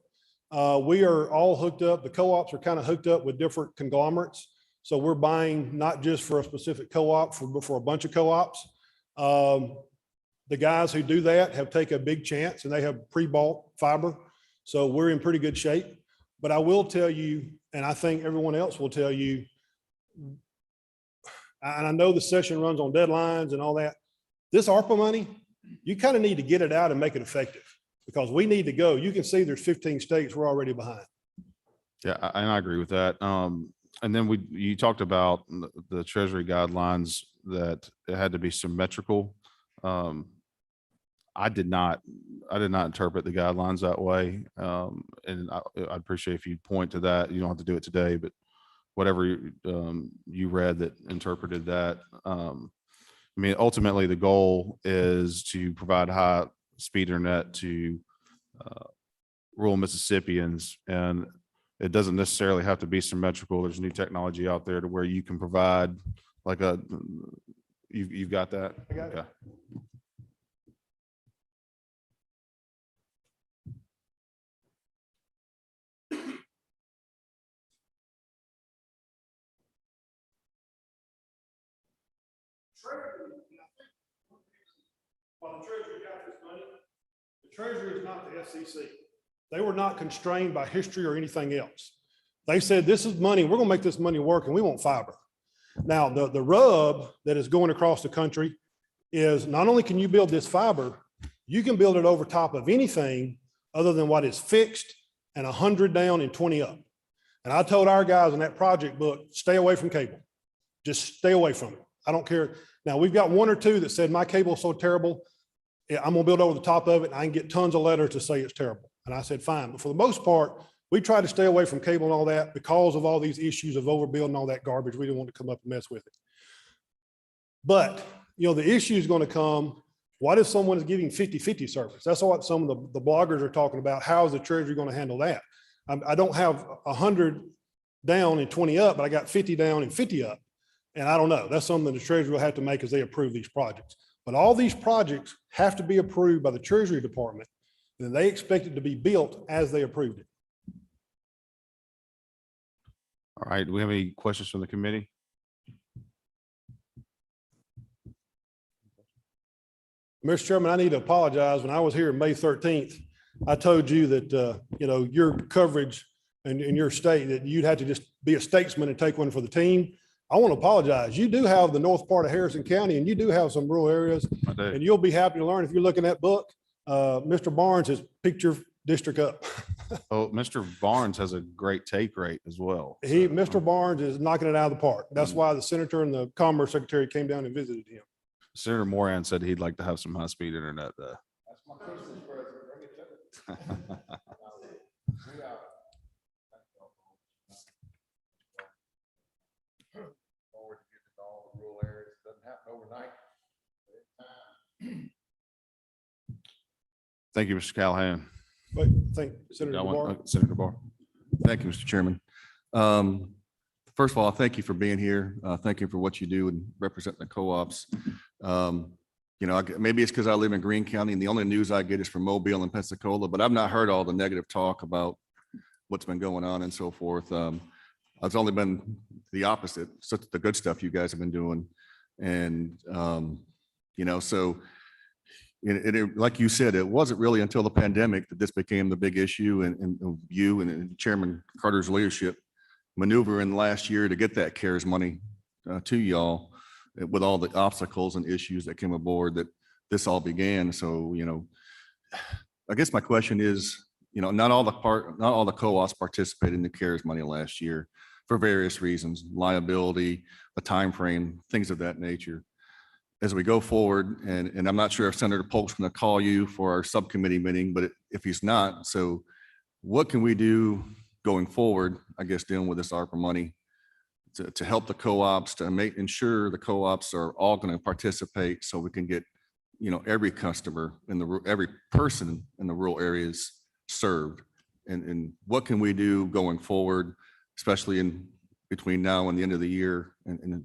We are all hooked up. The co-ops are kind of hooked up with different conglomerates. So we're buying not just for a specific co-op, but for a bunch of co-ops. The guys who do that have taken a big chance, and they have pre-bought fiber. So we're in pretty good shape. But I will tell you, and I think everyone else will tell you, and I know the session runs on deadlines and all that, this ARPA money, you kind of need to get it out and make it effective because we need to go. You can see there's 15 states we're already behind. Yeah, and I agree with that. And then you talked about the Treasury guidelines that it had to be symmetrical. I did not interpret the guidelines that way. And I'd appreciate if you point to that. You don't have to do it today, but whatever you read that interpreted that. I mean, ultimately the goal is to provide high speed internet to rural Mississippians, and it doesn't necessarily have to be symmetrical. There's new technology out there to where you can provide like you've got that. I got it. Okay. While the Treasury got this money, the Treasury is not the SEC. They were not constrained by history or anything else. They said, this is money, we're gonna make this money work, and we want fiber. Now, the rub that is going across the country is not only can you build this fiber, you can build it over top of anything other than what is fixed and 100 down and 20 up. And I told our guys in that project book, stay away from cable. Just stay away from it. I don't care. Now, we've got one or two that said my cable is so terrible, I'm gonna build over the top of it, and I can get tons of letters to say it's terrible. And I said, fine. But for the most part, we try to stay away from cable and all that because of all these issues of overbuilding and all that garbage. We didn't want to come up and mess with it. But, the issue is going to come, what if someone is giving 50-50 service? That's what some of the bloggers are talking about. How is the Treasury going to handle that? I don't have 100 down and 20 up, but I got 50 down and 50 up. And I don't know. That's something the Treasury will have to make as they approve these projects. But all these projects have to be approved by the Treasury Department, and they expect it to be built as they approved it. All right, do we have any questions from the committee? Mr. Chairman, I need to apologize. When I was here May 13th, I told you that, your coverage in your state, that you'd have to just be a statesman and take one for the team. I want to apologize. You do have the north part of Harrison County, and you do have some rural areas, and you'll be happy to learn if you're looking at that book. Mr. Barnes has picked your district up. Oh, Mr. Barnes has a great take rate as well. Mr. Barnes is knocking it out of the park. That's why the senator and the commerce secretary came down and visited him. Senator Moran said he'd like to have some high-speed internet though. That's my Christmas present. Bring it to me. Forward to get to all the rural areas. It doesn't happen overnight. Thank you, Mr. Callahan. But thank Senator Barr. Senator Barr. Thank you, Mr. Chairman. First of all, thank you for being here. Thank you for what you do and representing the co-ops. Maybe it's because I live in Greene County and the only news I get is from Mobile and Pensacola, but I've not heard all the negative talk about what's been going on and so forth. It's only been the opposite, such the good stuff you guys have been doing. And, like you said, it wasn't really until the pandemic that this became the big issue, and you and Chairman Carter's leadership maneuvering last year to get that CARES money to y'all with all the obstacles and issues that came aboard that this all began. So, I guess my question is, not all the co-ops participated in the CARES money last year for various reasons, liability, a time frame, things of that nature. As we go forward, and I'm not sure if Senator Polk's going to call you for our subcommittee meeting, but if he's not, so what can we do going forward, I guess, dealing with this ARPA money to help the co-ops, to ensure the co-ops are all going to participate so we can get, every customer every person in the rural areas served, and what can we do going forward, especially in between now and the end of the year, and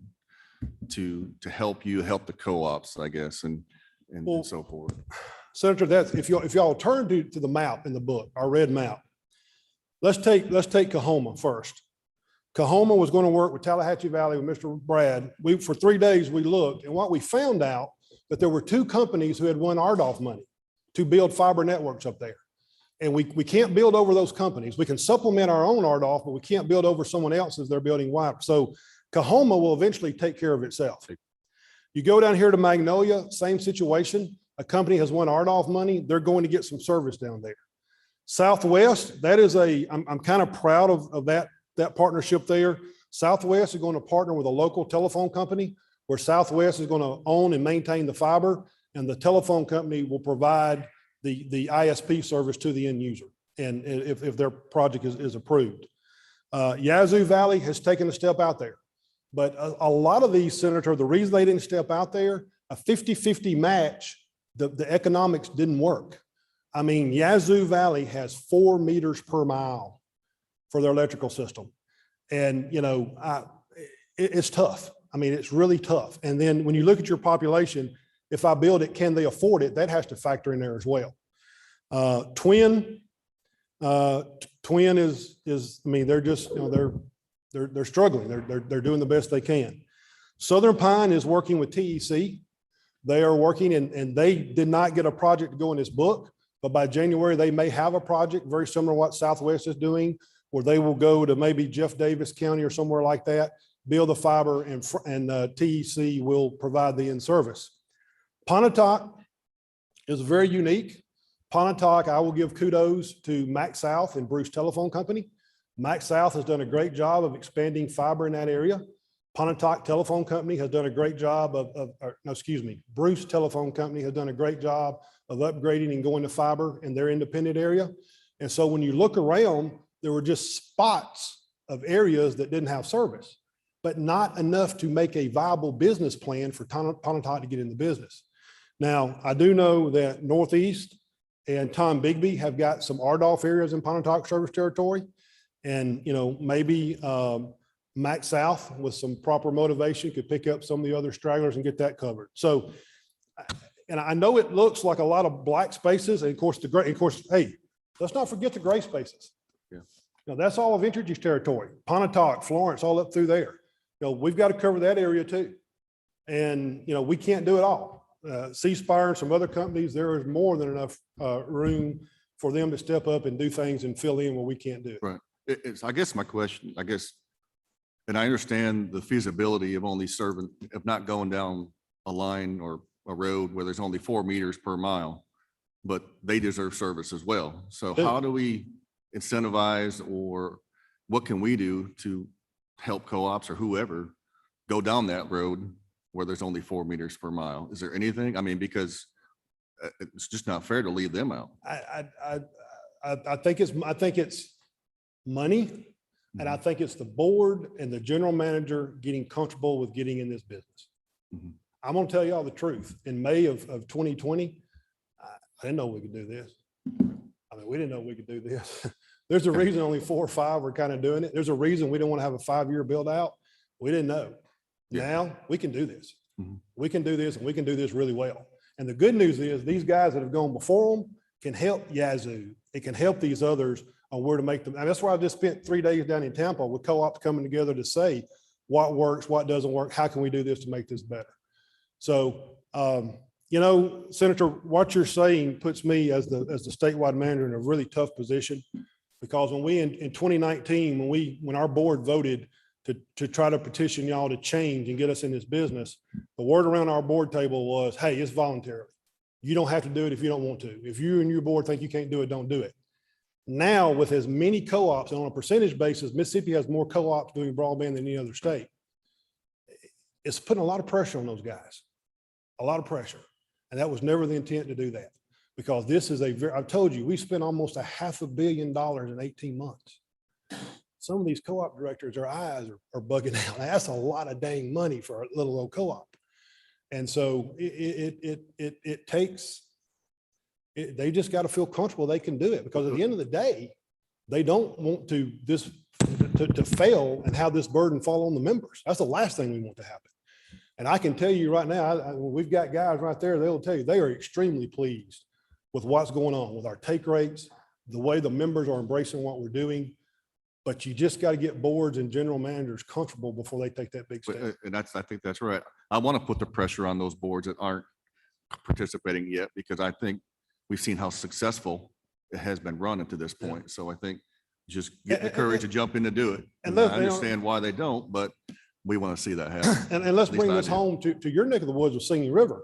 to help the co-ops, I guess, and so forth. Senator, that's if y'all turn to the map in the book, our red map. Let's take Coahoma first. Coahoma was going to work with Tallahatchie Valley with Mr. Brad. For 3 days we looked, and what we found out that there were 2 companies who had won RDOF money to build fiber networks up there. And we can't build over those companies. We can supplement our own RDOF, but we can't build over someone else's. They're building fiber. So Coahoma will eventually take care of itself. You go down here to Magnolia, same situation. A company has won RDOF money. They're going to get some service down there. Southwest, that is I'm kind of proud of that partnership there. Southwest is going to partner with a local telephone company where Southwest is going to own and maintain the fiber, and the telephone company will provide the ISP service to the end user. And if their project is approved. Yazoo Valley has taken a step out there. But a lot of these, Senator, the reason they didn't step out there, a 50-50 match, the economics didn't work. I mean, Yazoo Valley has 4 meters per mile for their electrical system. And, it's tough. I mean, it's really tough. And then when you look at your population, if I build it, can they afford it? That has to factor in there as well. Twin is, I mean, they're just, they're struggling. They're doing the best they can. Southern Pine is working with TEC. They are working, and they did not get a project to go in this book, but by January, they may have a project very similar to what Southwest is doing, where they will go to maybe Jeff Davis County or somewhere like that, build the fiber, and TEC will provide the in-service. Pontotoc is very unique. Pontotoc, I will give kudos to Mac South and Bruce Telephone Company. Max South has done a great job of expanding fiber in that area. Pontotoc Telephone Company has done a great job Bruce Telephone Company has done a great job of upgrading and going to fiber in their independent area. And so when you look around, there were just spots of areas that didn't have service, but not enough to make a viable business plan for Pontotoc to get in the business. Now, I do know that Northeast and Tom Bigby have got some RDOF areas in Pontotoc service territory. And, maybe Max South with some proper motivation could pick up some of the other stragglers and get that covered. So, and I know it looks like a lot of black spaces, and of course, hey, let's not forget the gray spaces. Yeah. That's all of Entergy's territory, Pontotoc, Florence, all up through there. We've got to cover that area too. And, we can't do it all. C-Spire and some other companies, there is more than enough room for them to step up and do things and fill in where we can't do it. Right. I guess my question, and I understand the feasibility of only of not going down a line or a road where there's only 4 meters per mile, but they deserve service as well. So how do we incentivize, or what can we do to help co-ops or whoever go down that road where there's only 4 meters per mile? Is there anything? I mean, because it's just not fair to leave them out. I think it's money. And I think it's the board and the general manager getting comfortable with getting in this business. Mhm. I'm going to tell you all the truth. In May of 2020, I didn't know we could do this. I mean, we didn't know we could do this. There's a reason only 4 or 5 were kind of doing it. There's a reason we didn't want to have a 5-year build out. We didn't know. Yeah. Now we can do this. Mhm. We can do this, and we can do this really well. And the good news is these guys that have gone before them can help Yazoo. It can help these others on where to make them. And that's why I just spent 3 days down in Tampa with co-ops coming together to say what works, what doesn't work, how can we do this to make this better? So, Senator, what you're saying puts me as the statewide manager in a really tough position, because when we in 2019, when our board voted to try to petition y'all to change and get us in this business, the word around our board table was, hey, it's voluntary. You don't have to do it if you don't want to. If you and your board think you can't do it, don't do it. Now, with as many co-ops, and on a percentage basis, Mississippi has more co-ops doing broadband than any other state. It's putting a lot of pressure on those guys, a lot of pressure. And that was never the intent to do that, because this is I've told you, we spent almost $500 million in 18 months. Some of these co-op directors, their eyes are bugging out. That's a lot of dang money for a little old co-op. And so it takes, they just got to feel comfortable they can do it, because at the end of the day, they don't want to fail and have this burden fall on the members. That's the last thing we want to happen. And I can tell you right now, we've got guys right there, they'll tell you they are extremely pleased with what's going on with our take rates, the way the members are embracing what we're doing. But you just got to get boards and general managers comfortable before they take that big step. And I think that's right. I want to put the pressure on those boards that aren't participating yet, because I think we've seen how successful it has been run to this point. So I think just get the courage to jump in to do it. And I understand why they don't, but we want to see that happen. And let's bring this home to your neck of the woods with Singing River.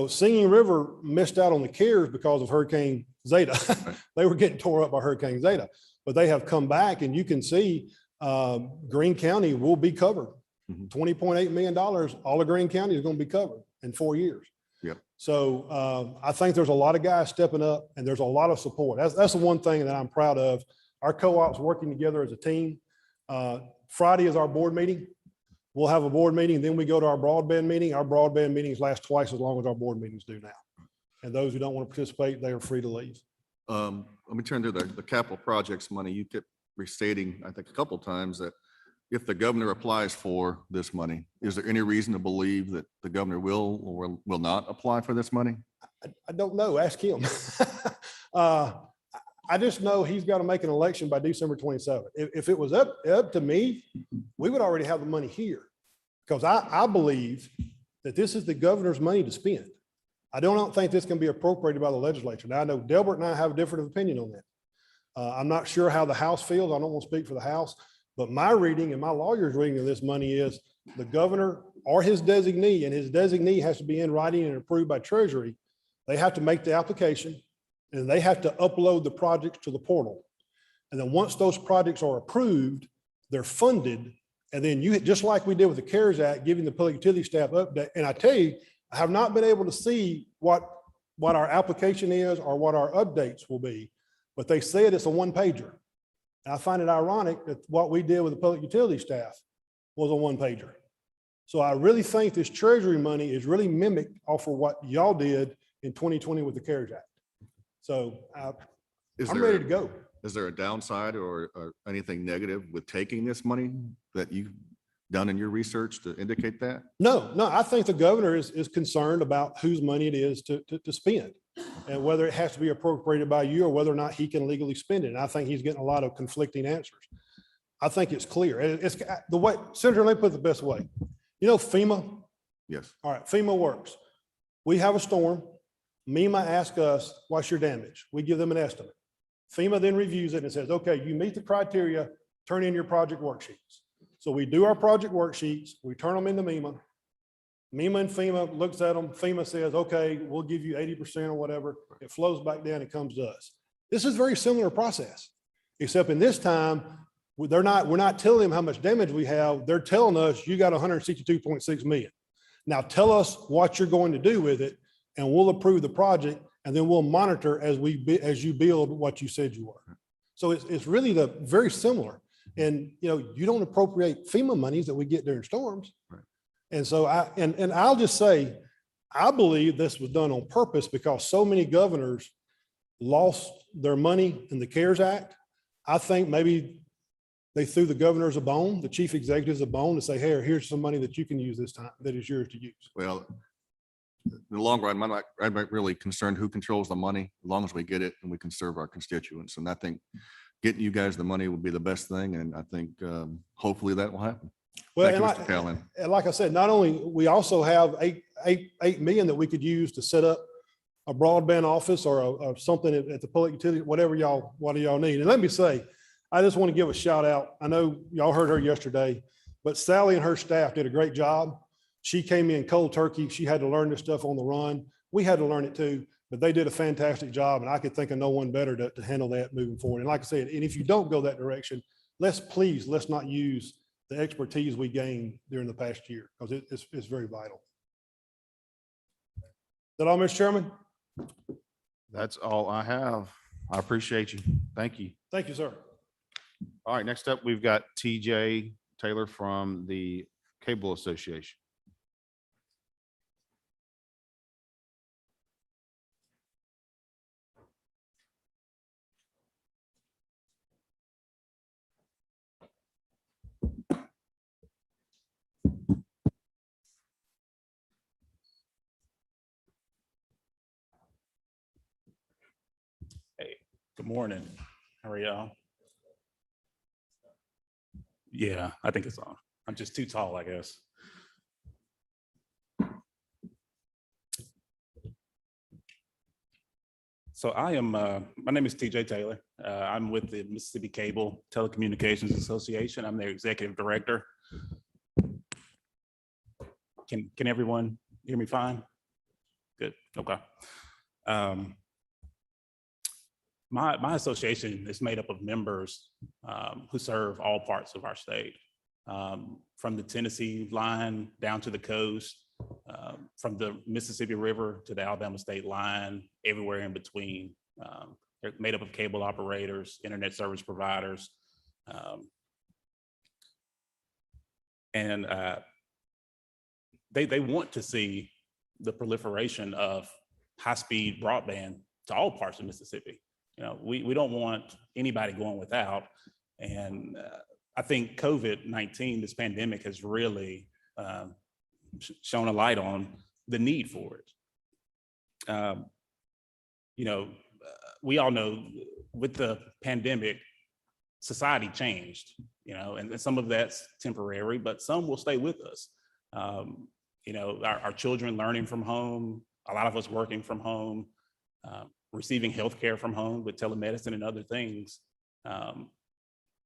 Singing River missed out on the CARES because of Hurricane Zeta. They were getting tore up by Hurricane Zeta, but they have come back, and you can see Greene County will be covered. $20.8 million, all of Greene County is going to be covered in 4 years. Yep. So I think there's a lot of guys stepping up, and there's a lot of support. That's the one thing that I'm proud of. Our co-ops working together as a team. Friday is our board meeting. We'll have a board meeting, then we go to our broadband meeting. Our broadband meetings last twice as long as our board meetings do now. And those who don't want to participate, they are free to leave. Let me turn to the capital projects money. You kept restating, I think, a couple of times that if the governor applies for this money, is there any reason to believe that the governor will or will not apply for this money? I don't know. Ask him. I just know he's got to make an election by December 27th. If it was up to me, we would already have the money here, because I believe that this is the governor's money to spend. I don't think this can be appropriated by the legislature. Now, I know Delbert and I have a different opinion on that. I'm not sure how the House feels. I don't want to speak for the House, but my reading and my lawyer's reading of this money is the governor or his designee, and his designee has to be in writing and approved by Treasury. They have to make the application, and they have to upload the projects to the portal. And then once those projects are approved, they're funded. And then you, just like we did with the CARES Act, giving the public utility staff update. And I tell you, I have not been able to see what our application is or what our updates will be, but they said it's a one pager. And I find it ironic that what we did with the public utility staff was a one pager. So I really think this treasury money is really mimicked off of what y'all did in 2020 with the CARES Act. So I'm ready to go. Is there a downside or anything negative with taking this money that you've done in your research to indicate that? No, I think the governor is concerned about whose money it is to spend and whether it has to be appropriated by you or whether or not he can legally spend it. And I think he's getting a lot of conflicting answers. I think it's clear. It's the way, Senator, let me put it the best way. You know, FEMA. Yes. All right, FEMA works. We have a storm. MEMA asks us, what's your damage? We give them an estimate. FEMA then reviews it and says, okay, you meet the criteria, turn in your project worksheets. So we do our project worksheets, we turn them into MEMA. MEMA and FEMA looks at them. FEMA says, okay, we'll give you 80% or whatever. It flows back down, it comes to us. This is a very similar process, except in this time, we're not telling them how much damage we have. They're telling us you got 162.6 million. Now tell us what you're going to do with it and we'll approve the project and then we'll monitor as you build what you said you were. So it's really very similar. And you know, you don't appropriate FEMA monies that we get during storms. Right. And so I'll just say, I believe this was done on purpose because so many governors lost their money in the CARES Act. I think maybe they threw the governors a bone, the chief executives a bone to say, hey, here's some money that you can use this time that is yours to use. Well, in the long run, I'm not really concerned who controls the money, as long as we get it and we can serve our constituents. And I think getting you guys the money would be the best thing. And I think hopefully that will happen. Well, Thank you, and Mr. Callan. like I said, not only, we also have $8 million that we could use to set up a broadband office or something at the public utility, what do y'all need? And let me say, I just want to give a shout out. I know y'all heard her yesterday, but Sally and her staff did a great job. She came in cold turkey. She had to learn this stuff on the run. We had to learn it too, but they did a fantastic job. And I could think of no one better to handle that moving forward. And like I said, and if you don't go that direction, let's not use the expertise we gained during the past year because it's very vital. Is that all, Mr. Chairman? That's all I have. I appreciate you. Thank you. Thank you, sir. All right, next up, we've got TJ Taylor from the Cable Association. Good morning. How are y'all? Yeah, I think it's on. I'm just too tall, I guess. So I am, my name is TJ Taylor. I'm with the Mississippi Cable Telecommunications Association. I'm their executive director. Can everyone hear me fine? Good, okay. My association is made up of members who serve all parts of our state, from the Tennessee line down to the coast, from the Mississippi River to the Alabama state line, everywhere in between. They're made up of cable operators, internet service providers, and they want to see the proliferation of high-speed broadband to all parts of Mississippi. You know, we don't want anybody going without. And I think COVID-19, this pandemic, has really shown a light on the need for it. You know, we all know with the pandemic, society changed, you know, and some of that's temporary, but some will stay with us. You know, our children learning from home, a lot of us working from home, receiving healthcare from home with telemedicine and other things.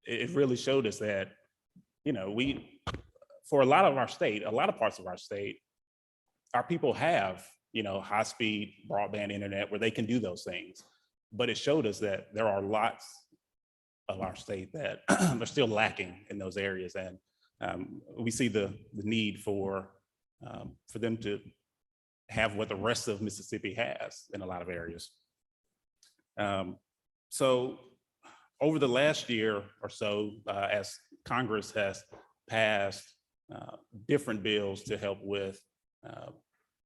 It really showed us that, you know, for a lot of our state, a lot of parts of our state, our people have, you know, high-speed broadband internet where they can do those things. But it showed us that there are lots of our state that are still lacking in those areas. And we see the need for them to have what the rest of Mississippi has in a lot of areas. So over the last year or so, as Congress has passed different bills to help with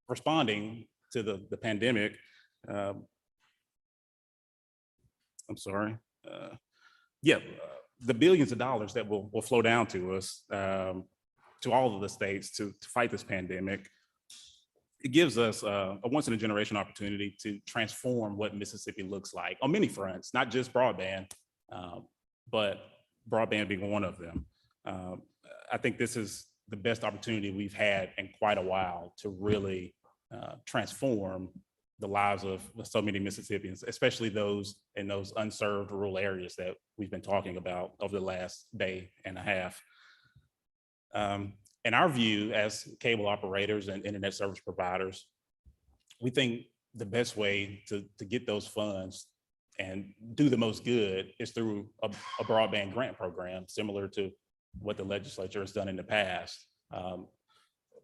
responding to the pandemic, I'm sorry. The billions of dollars that will flow down to us, to all of the states to fight this pandemic, it gives us a once in a generation opportunity to transform what Mississippi looks like on many fronts, not just broadband, but broadband being one of them. I think this is the best opportunity we've had in quite a while to really transform the lives of so many Mississippians, especially those in those unserved rural areas that we've been talking about over the last day and a half. In our view, as cable operators and internet service providers, we think the best way to get those funds and do the most good is through a broadband grant program, similar to what the legislature has done in the past.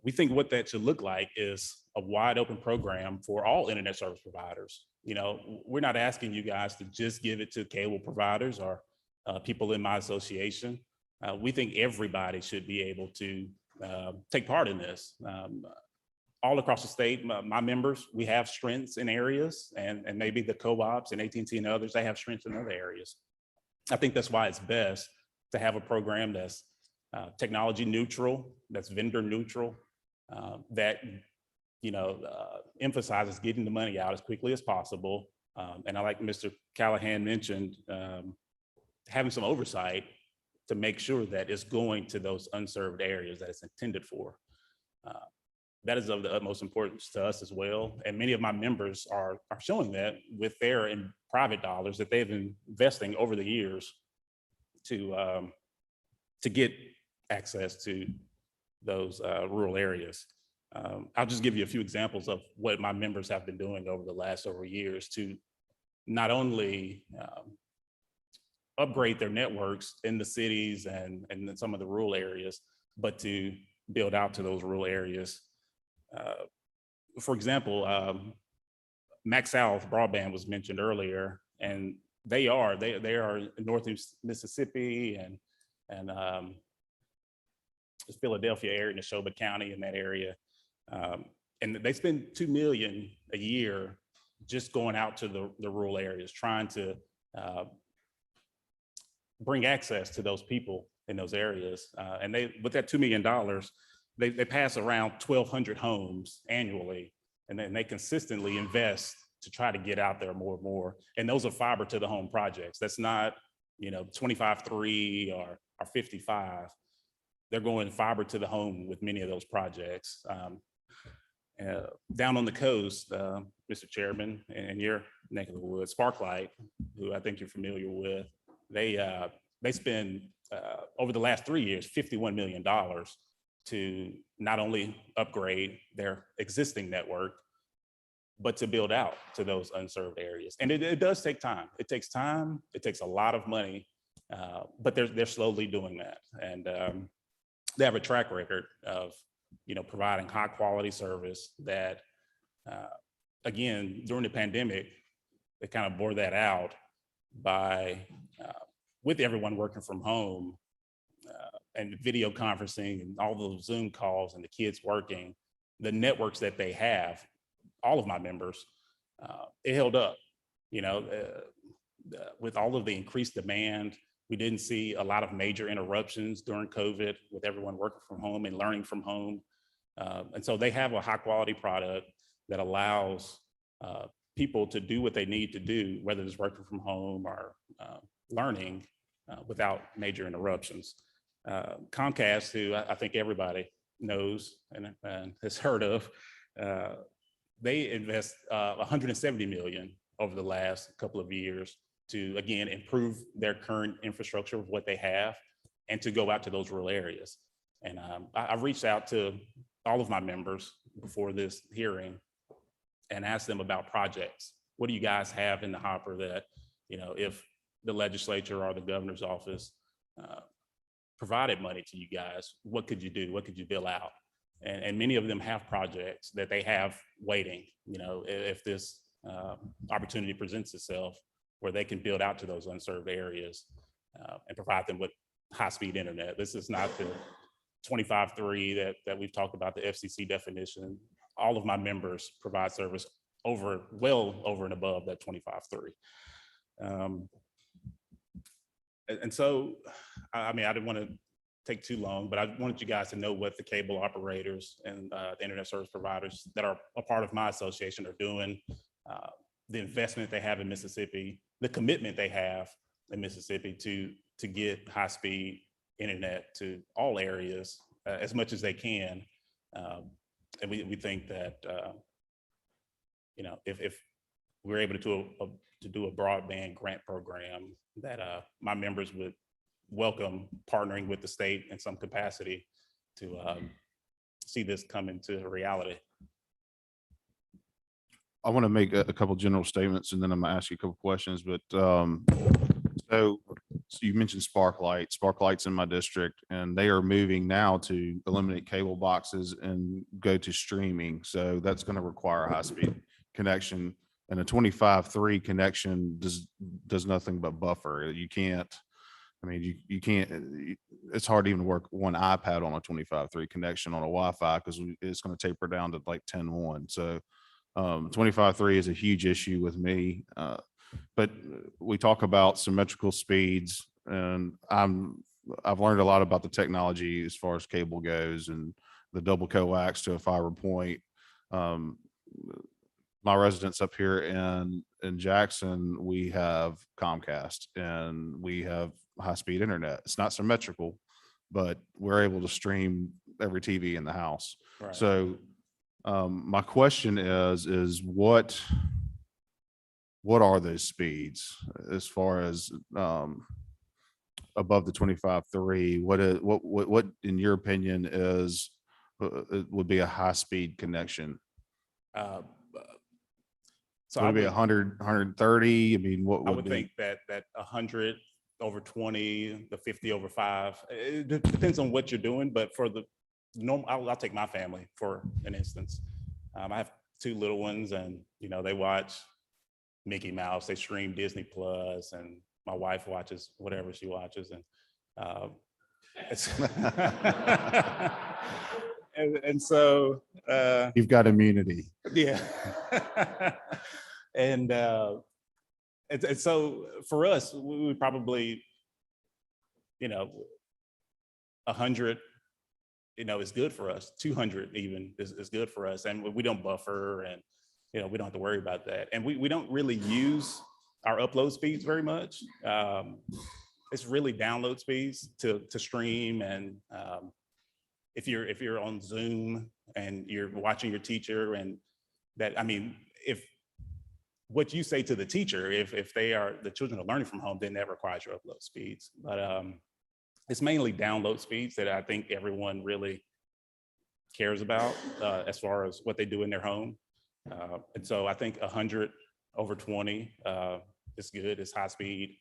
We think what that should look like is a wide open program for all internet service providers. You know, we're not asking you guys to just give it to cable providers or people in my association. We think everybody should be able to take part in this. All across the state, my members, we have strengths in areas, and maybe the co-ops and AT&T and others, they have strengths in other areas. I think that's why it's best to have a program that's technology neutral, that's vendor neutral, that emphasizes getting the money out as quickly as possible. And I like Mr. Callahan mentioned, having some oversight to make sure that it's going to those unserved areas that it's intended for. That is of the utmost importance to us as well. And many of my members are showing that with their private dollars that they've been investing over the years to get access to those rural areas. I'll just give you a few examples of what my members have been doing over the last several years to not only upgrade their networks in the cities and in some of the rural areas, but to build out to those rural areas. For example, Max South Broadband was mentioned earlier, and they are in Northeast Mississippi and Philadelphia area, Neshoba County in that area. And they spend $2 million a year just going out to the rural areas, trying to bring access to those people in those areas. And with that $2 million, they pass around 1,200 homes annually, and then they consistently invest to try to get out there more and more. And those are fiber to the home projects. That's not 25/3 or 55. They're going fiber to the home with many of those projects. Down on the coast, Mr. Chairman, in your neck of the woods, Sparklight, who I think you're familiar with, they spend over the last 3 years, $51 million to not only upgrade their existing network, but to build out to those unserved areas. And it does take time. It takes time. It takes a lot of money, but they're slowly doing that. And they have a track record of providing high quality service that, again, during the pandemic, they kind of bore that out by, with everyone working from home and video conferencing and all those Zoom calls and the kids working, the networks that they have, all of my members, it held up. With all of the increased demand, we didn't see a lot of major interruptions during COVID with everyone working from home and learning from home. And so they have a high quality product that allows people to do what they need to do, whether it's working from home or learning without major interruptions. Comcast, who I think everybody knows and has heard of, they invest $170 million over the last couple of years to, again, improve their current infrastructure of what they have and to go out to those rural areas. And I've reached out to all of my members before this hearing and asked them about projects. What do you guys have in the hopper that, if the legislature or the governor's office provided money to you guys, what could you do? What could you bill out? And many of them have projects that they have waiting, you know, if this opportunity presents itself where they can build out to those unserved areas and provide them with high-speed internet. This is not the 25.3 that we've talked about, the FCC definition. All of my members provide service well over and above that 25.3. And so, I mean, I didn't want to take too long, but I wanted you guys to know what the cable operators and the internet service providers that are a part of my association are doing, the investment they have in Mississippi, the commitment they have in Mississippi to get high-speed internet to all areas as much as they can. And we think that, you know, if we're able to do a broadband grant program, that my members would welcome partnering with the state in some capacity to see this come into reality. I want to make a couple general statements and then I'm gonna ask you a couple questions, but so you mentioned Sparklight's in my district, and they are moving now to eliminate cable boxes and go to streaming. So that's going to require a high-speed connection, and a 25.3 connection does nothing but buffer. You can't, I mean, you can't, it's hard to even work one iPad on a 25.3 connection on a Wi-Fi because it's going to taper down to like 10.1. So 25.3 is a huge issue with me. But we talk about symmetrical speeds, and I've learned a lot about the technology as far as cable goes and the double coax to a fiber point. My residents up here in Jackson, we have Comcast and we have high-speed internet. It's not symmetrical, but we're able to stream every TV in the house. Right. So my question is what are those speeds as far as above the 25.3? What in your opinion is would be a high-speed connection? So Would it be 100, 130? I mean, what I would would be? think that 100 over 20, the 50 over 5, it depends on what you're doing, but for the normal, I'll take my family for an instance. I have 2 little ones, and you know, they watch Mickey Mouse, they stream Disney Plus, and my wife watches whatever she watches, and it's and so You've got immunity. yeah. And so for us, we would probably, you know, 100, you know, is good for us. 200 even is good for us, and we don't buffer, and you know, we don't have to worry about that. And we don't really use our upload speeds very much. It's really download speeds to stream, and if you're on Zoom and you're watching your teacher, and that, I mean, if what you say to the teacher, if the children are learning from home, then that requires your upload speeds. But it's mainly download speeds that I think everyone really cares about as far as what they do in their home. And so I think 100 over 20 is good, it's high speed.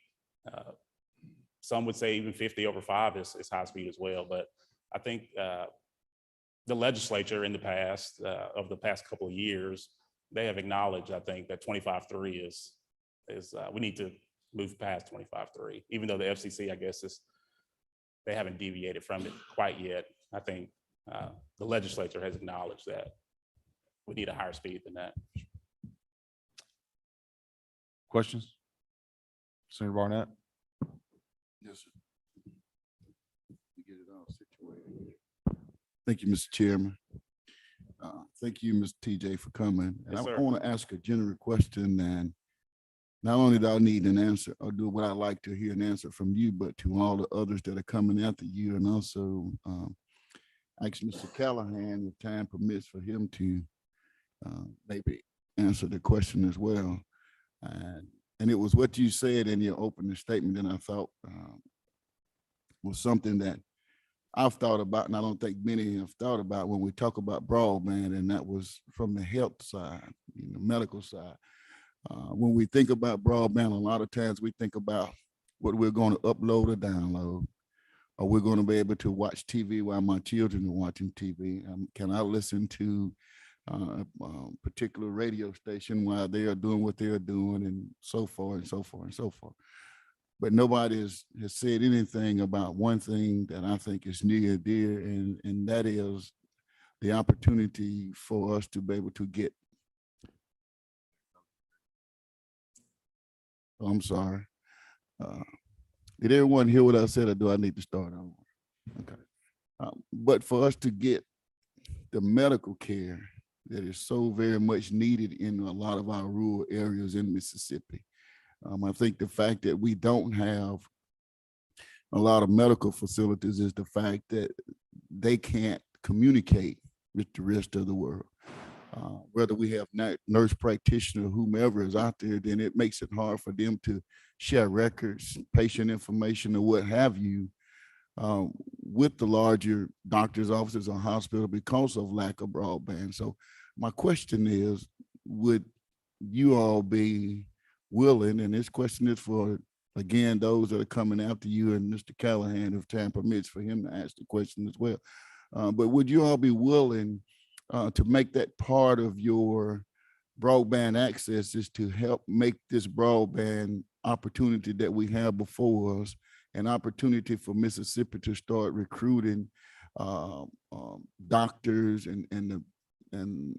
Some would say even 50 over 5 is high speed as well. But I think the legislature in the past, of the past couple of years, they have acknowledged, I think, that 25.3 is we need to move past 25.3, even though the FCC, I guess, they haven't deviated from it quite yet. I think the legislature has acknowledged that we need a higher speed than that. Questions? Senator Barnett? Yes, sir. Get it all situated. Thank you, Mr. Chairman. Thank you, Mr. TJ, for coming. And Yes, I sir. want to ask a general question, and not only do I need an answer, or do what I like to hear an answer from you, but to all the others that are coming after you, and also ask Mr. Callahan, if time permits, for him to maybe answer the question as well. And it was what you said in your opening statement that I thought was something that I've thought about, and I don't think many have thought about when we talk about broadband, and that was from the health side, medical side. When we think about broadband, a lot of times we think about what we're going to upload or download? Are we going to be able to watch TV while my children are watching TV? Can I listen to a particular radio station while they are doing what they are doing, and so forth and so forth and so forth? But nobody has said anything about one thing that I think is near and dear, and that is the opportunity for us to be able to get. Oh, I'm sorry. Did everyone hear what I said, or do I need to start over? Okay. But for us to get the medical care that is so very much needed in a lot of our rural areas in Mississippi, I think the fact that we don't have a lot of medical facilities is the fact that they can't communicate with the rest of the world. Whether we have nurse practitioner, whomever is out there, then it makes it hard for them to share records, patient information, or what have you, with the larger doctor's offices or hospital because of lack of broadband. So my question is, would you all be willing, and this question is for, again, those that are coming after you and Mr. Callahan, if time permits for him to ask the question as well, but would you all be willing to make that part of your broadband access, is to help make this broadband opportunity that we have before us an opportunity for Mississippi to start recruiting doctors and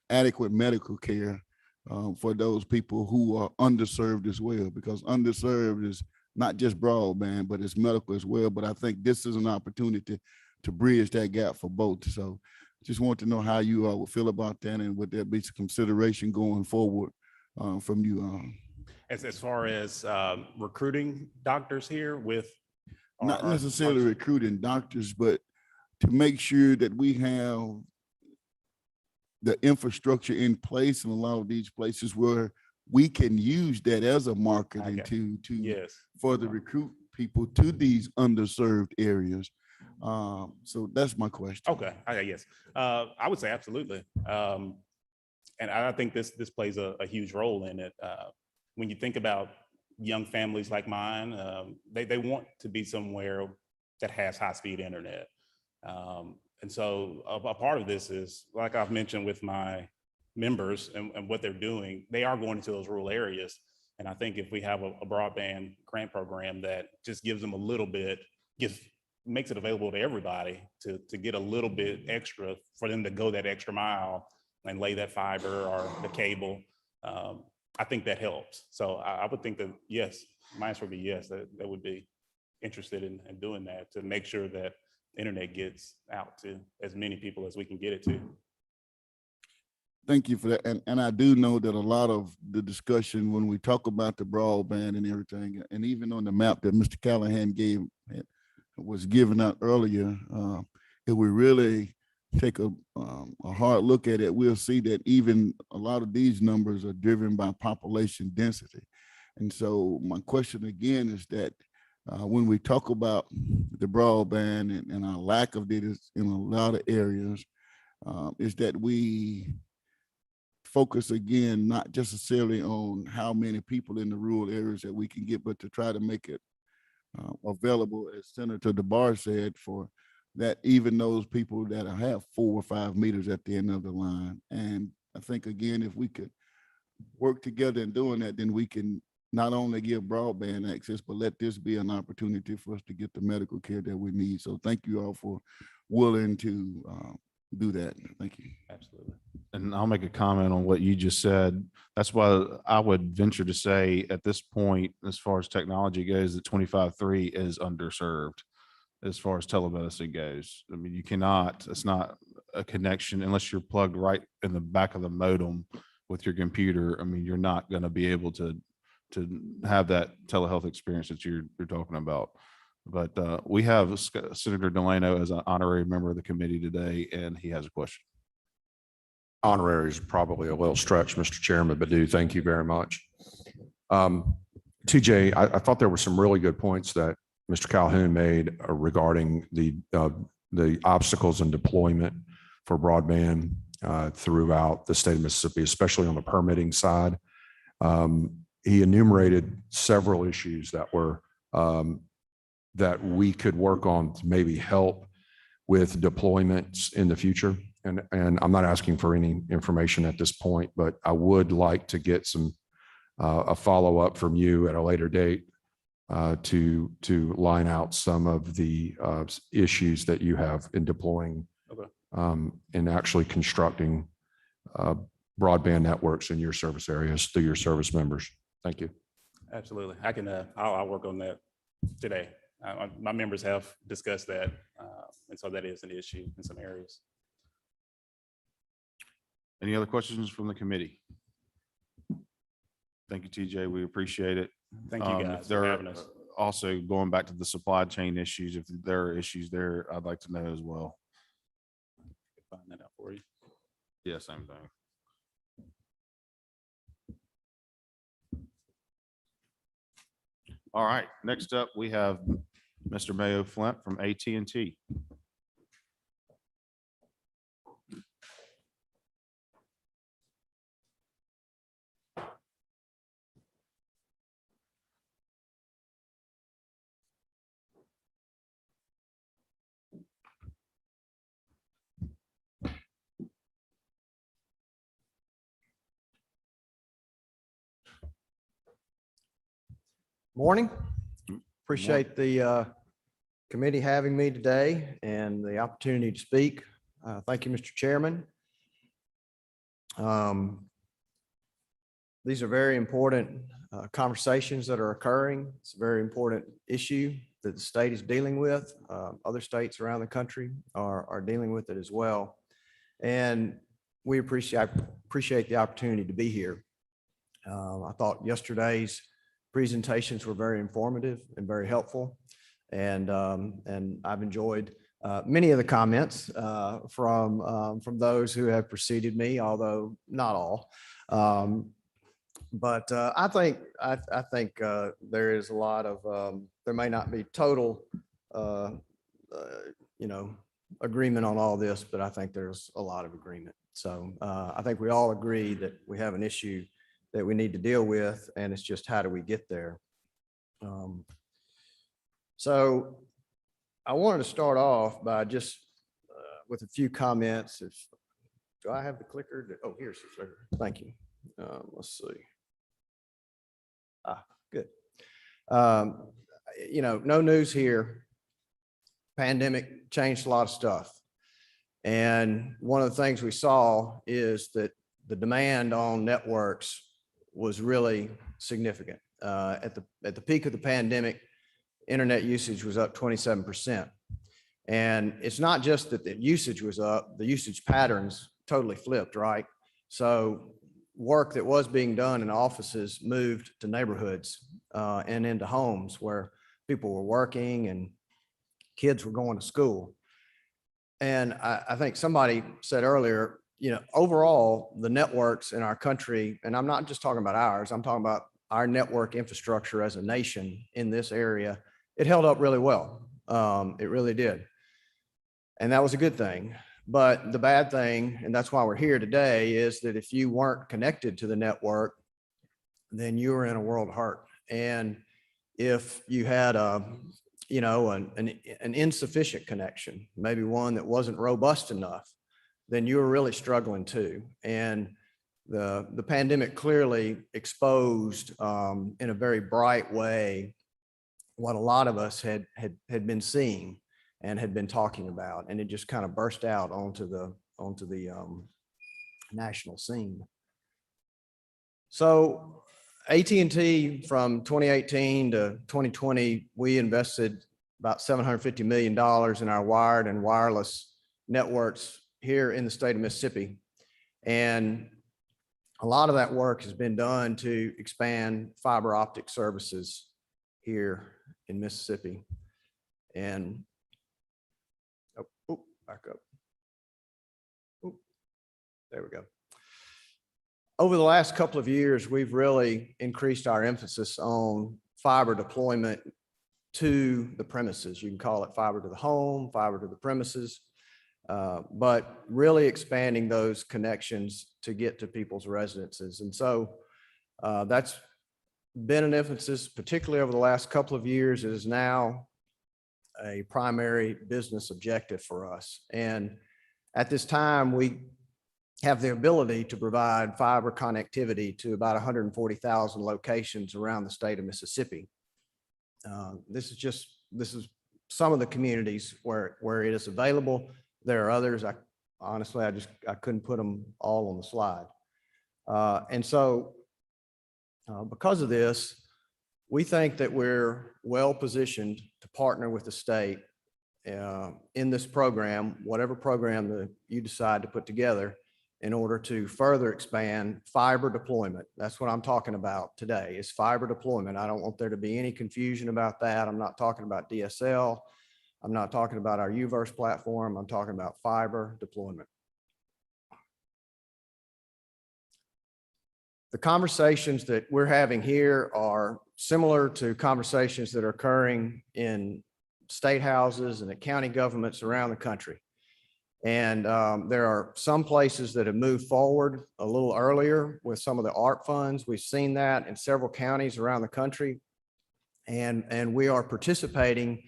adequate medical care for those people who are underserved as well, because underserved is not just broadband, but it's medical as well. But I think this is an opportunity to bridge that gap for both. So just want to know how you all would feel about that, and would there be some consideration going forward from you all? As far as recruiting doctors here with Not necessarily recruiting doctors, but to make sure that we have the infrastructure in place in a lot of these places where we can use that as a marketing to yes, further recruit people to these underserved areas. So that's my question. okay, yes, I would say absolutely, and I think this plays a huge role in it. When you think about young families like mine, they want to be somewhere that has high-speed internet. And so a part of this is, like I've mentioned with my members and what they're doing, they are going into those rural areas. And I think if we have a broadband grant program that just gives them a little bit, makes it available to everybody to get a little bit extra for them to go that extra mile and lay that fiber or the cable, I think that helps. So I would think that, yes, my answer would be yes, that would be interested in doing that, to make sure that internet gets out to as many people as we can get it to. Thank you for that. And I do know that a lot of the discussion when we talk about the broadband and everything, and even on the map that Mr. Callahan was given out earlier, if we really take a hard look at it, we'll see that even a lot of these numbers are driven by population density. And so my question again is that when we talk about the broadband and our lack of it in a lot of areas, is that we focus again, not just necessarily on how many people in the rural areas that we can get, but to try to make it available, as Senator DeBar said, for that even those people that have 4 or 5 meters at the end of the line. And I think, again, if we could work together in doing that, then we can not only give broadband access, but let this be an opportunity for us to get the medical care that we need. So thank you all for willing to do that. Thank you. Absolutely. And I'll make a comment on what you just said. That's why I would venture to say at this point, as far as technology goes, that 25.3 is underserved as far as telemedicine goes. I mean, you cannot, it's not a connection unless you're plugged right in the back of the modem with your computer. I mean, you're not going to be able to have that telehealth experience that you're talking about. But we have Senator Delano as an honorary member of the committee today, and he has a question. Honorary is probably a little stretch, Mr. Chairman, but thank you very much. TJ, I thought there were some really good points that Mr. Calhoun made regarding the obstacles in deployment for broadband throughout the state of Mississippi, especially on the permitting side. he enumerated several issues that were, that we could work on to maybe help with deployments in the future. And I'm not asking for any information at this point, but I would like to get some, a follow-up from you at a later date to line out some of the issues that you have in deploying and actually constructing broadband networks in your service areas through your service members. Thank you. Absolutely. I can, I'll work on that today. My members have discussed that. And so that is an issue in some areas. Any other questions from the committee? Thank you, TJ. We appreciate it. Thank you If guys there for are, having us. Also, going back to the supply chain issues, if there are issues there, I'd like to know as well. Find that out for you. Yeah, same thing. All right, next up, we have Mr. Mayo Flint from AT&T. Morning. Appreciate the committee having me today and the opportunity to speak. Thank you, Mr. Chairman. These are very important conversations that are occurring. It's a very important issue that the state is dealing with. Other states around the country are dealing with it as well. And we appreciate the opportunity to be here. I thought yesterday's presentations were very informative and very helpful. And I've enjoyed many of the comments from those who have preceded me, although not all. But I think there is a lot of, there may not be total, agreement on all this, but I think there's a lot of agreement. So I think we all agree that we have an issue that we need to deal with, and it's just how do we get there? So I wanted to start off by just with a few comments. Do I have the clicker? Oh, here's the clicker. Thank you. Let's see. Good. No news here. Pandemic changed a lot of stuff. And one of the things we saw is that the demand on networks was really significant. At the peak of the pandemic, internet usage was up 27%. And it's not just that the usage was up, the usage patterns totally flipped, right? So work that was being done in offices moved to neighborhoods and into homes where people were working and kids were going to school. And I think somebody said earlier, overall, the networks in our country, and I'm not just talking about ours, I'm talking about our network infrastructure as a nation in this area, it held up really well. It really did. And that was a good thing. But the bad thing, and that's why we're here today, is that if you weren't connected to the network, then you were in a world of hurt. And if you had an insufficient connection, maybe one that wasn't robust enough, then you were really struggling too. And the pandemic clearly exposed in a very bright way what a lot of us had been seeing and had been talking about, and it just kind of burst out onto the national scene. So AT&T from 2018 to 2020, we invested about $750 million in our wired and wireless networks here in the state of Mississippi. And a lot of that work has been done to expand fiber optic services here in Mississippi. And back up. There we go. Over the last couple of years, we've really increased our emphasis on fiber deployment to the premises. You can call it fiber to the home, fiber to the premises, but really expanding those connections to get to people's residences. And so that's been an emphasis, particularly over the last couple of years. It is now a primary business objective for us. And at this time, we have the ability to provide fiber connectivity to about 140,000 locations around the state of Mississippi. This is some of the communities where it is available. There are others. Honestly, I couldn't put them all on the slide. And so because of this, we think that we're well positioned to partner with the state in this program, whatever program that you decide to put together, in order to further expand fiber deployment. That's what I'm talking about today, is fiber deployment. I don't want there to be any confusion about that. I'm not talking about DSL. I'm not talking about our UVerse platform. I'm talking about fiber deployment. The conversations that we're having here are similar to conversations that are occurring in state houses and at county governments around the country. And there are some places that have moved forward a little earlier with some of the ARP funds. We've seen that in several counties around the country. And we are participating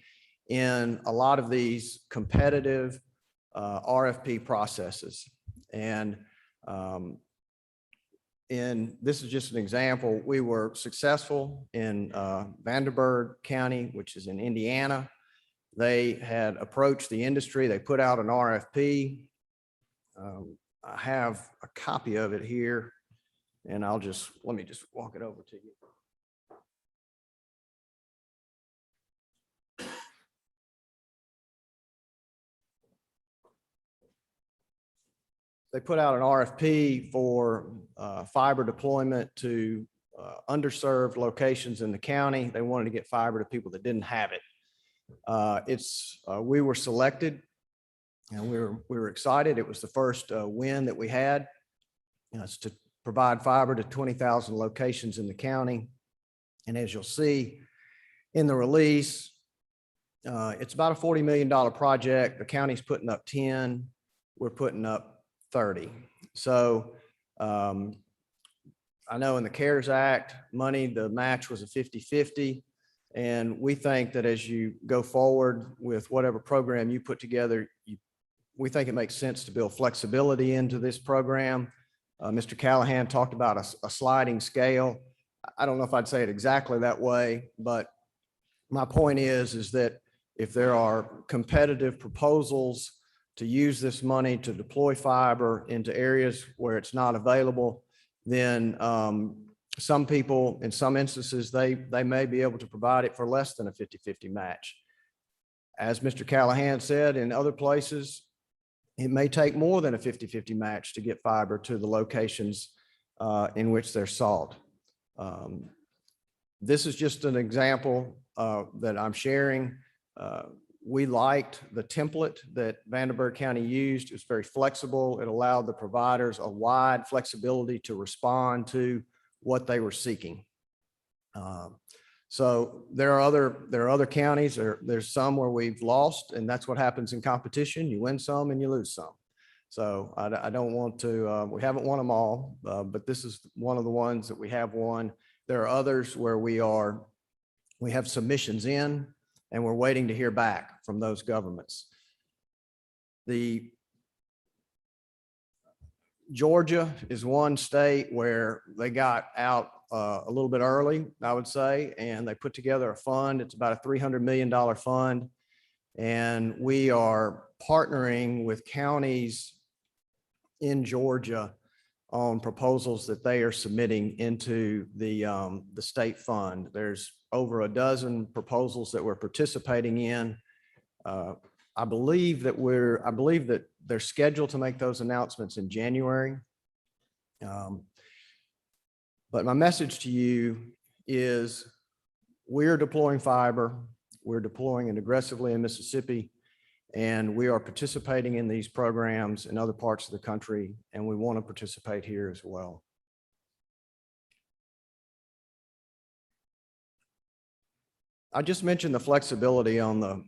in a lot of these competitive RFP processes. And this is just an example. We were successful in Vanderburgh County, which is in Indiana. They had approached the industry. They put out an RFP. I have a copy of it here, and let me just walk it over to you. They put out an RFP for fiber deployment to underserved locations in the county. They wanted to get fiber to people that didn't have it. We were selected, and we were excited. It was the first win that we had. It's to provide fiber to 20,000 locations in the county. And as you'll see in the release, it's about a $40 million project. The county's putting up 10. We're putting up 30. So I know in the CARES Act money, the match was a 50-50. And we think that as you go forward with whatever program you put together, we think it makes sense to build flexibility into this program. Mr. Callahan talked about a sliding scale. I don't know if I'd say it exactly that way, but my point is that if there are competitive proposals to use this money to deploy fiber into areas where it's not available, then some people, in some instances, they may be able to provide it for less than a 50-50 match. As Mr. Callahan said, in other places, it may take more than a 50-50 match to get fiber to the locations in which they're sought. This is just an example that I'm sharing. We liked the template that Vanderburgh County used. It's very flexible. It allowed the providers a wide flexibility to respond to what they were seeking. So there are other counties, there's some where we've lost, and that's what happens in competition. You win some and you lose some. So I don't want to, we haven't won them all, but this is one of the ones that we have won. There are others where we have submissions in, and we're waiting to hear back from those governments. Georgia is one state where they got out a little bit early, I would say, and they put together a fund. It's about a $300 million fund. And we are partnering with counties in Georgia on proposals that they are submitting into the state fund. There's over a dozen proposals that we're participating in. I believe that they're scheduled to make those announcements in January. But my message to you is we're deploying fiber. We're deploying it aggressively in Mississippi, and we are participating in these programs in other parts of the country, and we want to participate here as well. I just mentioned the flexibility on the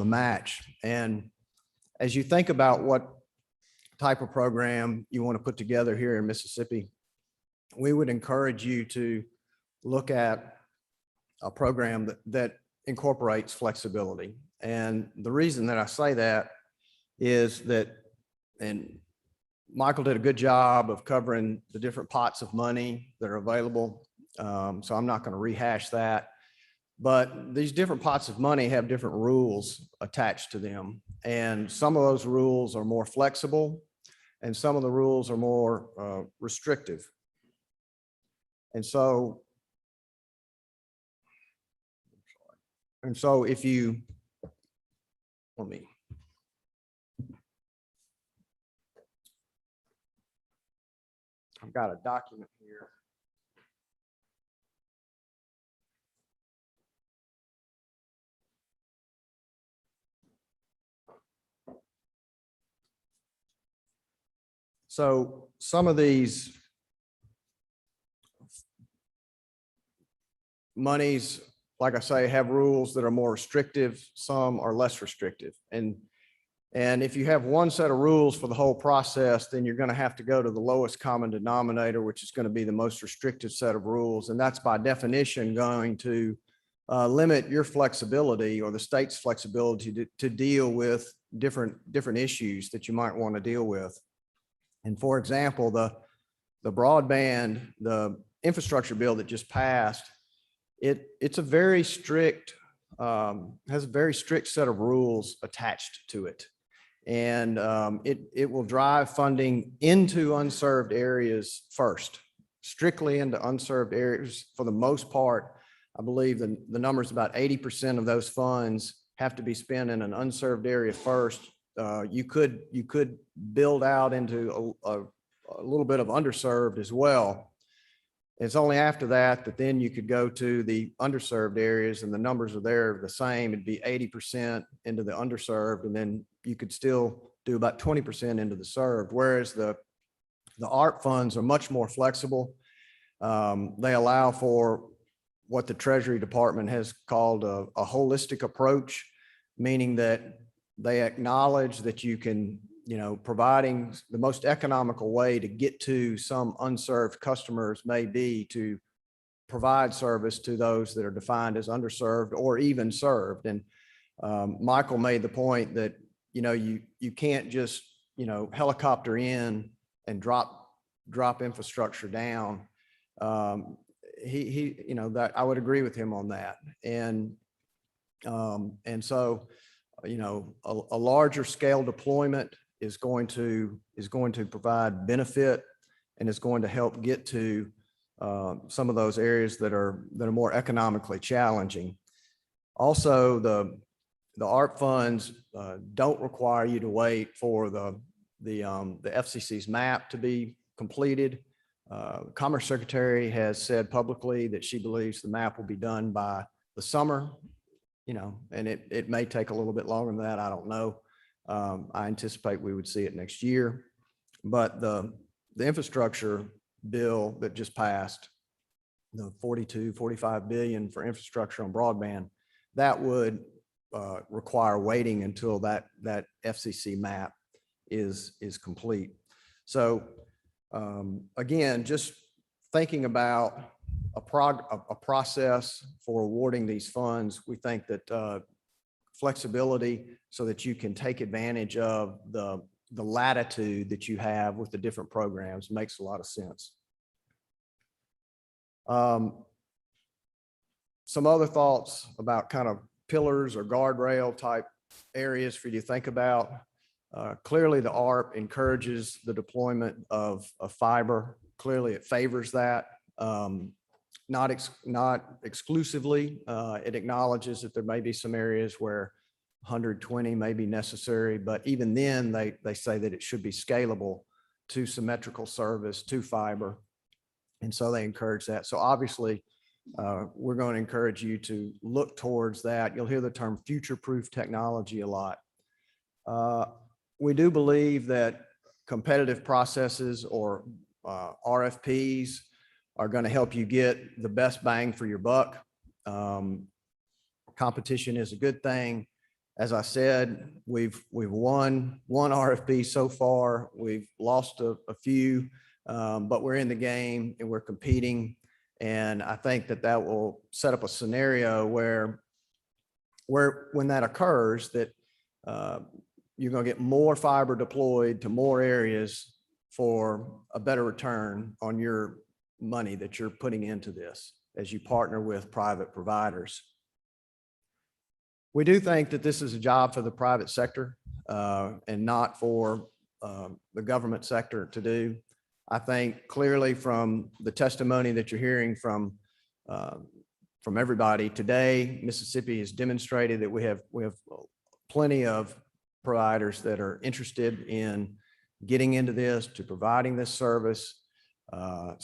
match. And as you think about what type of program you want to put together here in Mississippi, we would encourage you to look at a program that incorporates flexibility. And the reason that I say that is that, and Michael did a good job of covering the different pots of money that are available. So I'm not going to rehash that. But these different pots of money have different rules attached to them. And some of those rules are more flexible and some of the rules are more restrictive. And so if you, let me, I've got a document here. So some of these monies, like I say, have rules that are more restrictive, some are less restrictive. And if you have one set of rules for the whole process, then you're going to have to go to the lowest common denominator, which is going to be the most restrictive set of rules. And that's by definition going to limit your flexibility or the state's flexibility to deal with different issues that you might want to deal with. And for example, the broadband, the infrastructure bill that just passed, it's a very strict, has a very strict set of rules attached to it. And it will drive funding into unserved areas first, strictly into unserved areas. For the most part, I believe the number is about 80% of those funds have to be spent in an unserved area first. You could build out into a little bit of underserved as well. It's only after that then you could go to the underserved areas, and the numbers are there the same. It'd be 80% into the underserved, and then you could still do about 20% into the served. Whereas the ARP funds are much more flexible. They allow for what the Treasury Department has called a holistic approach, meaning that they acknowledge that you can, providing the most economical way to get to some unserved customers may be to provide service to those that are defined as underserved or even served. And Michael made the point that, you can't just, helicopter in and drop infrastructure down. That I would agree with him on that. And so, a larger scale deployment is going to provide benefit, and is going to help get to some of those areas that are more economically challenging. Also, the ARP funds don't require you to wait for the FCC's map to be completed. Commerce Secretary has said publicly that she believes the map will be done by the summer, and it may take a little bit longer than that. I don't know. I anticipate we would see it next year, but the infrastructure bill that just passed, the 45 billion for infrastructure on broadband, that would require waiting until that FCC map is complete. So again, just thinking about a process for awarding these funds, we think that flexibility so that you can take advantage of the latitude that you have with the different programs makes a lot of sense. Some other thoughts about kind of pillars or guardrail type areas for you to think about. Clearly, the ARP encourages the deployment of fiber. Clearly, it favors that. Not exclusively. It acknowledges that there may be some areas where 120 may be necessary, but even then, they say that it should be scalable to symmetrical service, to fiber. And so they encourage that. So obviously, we're going to encourage you to look towards that. You'll hear the term future-proof technology a lot. We do believe that competitive processes or RFPs are going to help you get the best bang for your buck. Competition is a good thing. As I said, we've won one RFP so far. We've lost a few. but we're in the game and we're competing. And I think that that will set up a scenario where when that occurs, that you're going to get more fiber deployed to more areas for a better return on your money that you're putting into this as you partner with private providers. We do think that this is a job for the private sector and not for the government sector to do. I think clearly from the testimony that you're hearing from everybody today, Mississippi has demonstrated that we have plenty of providers that are interested in getting into this, to providing this service. I'll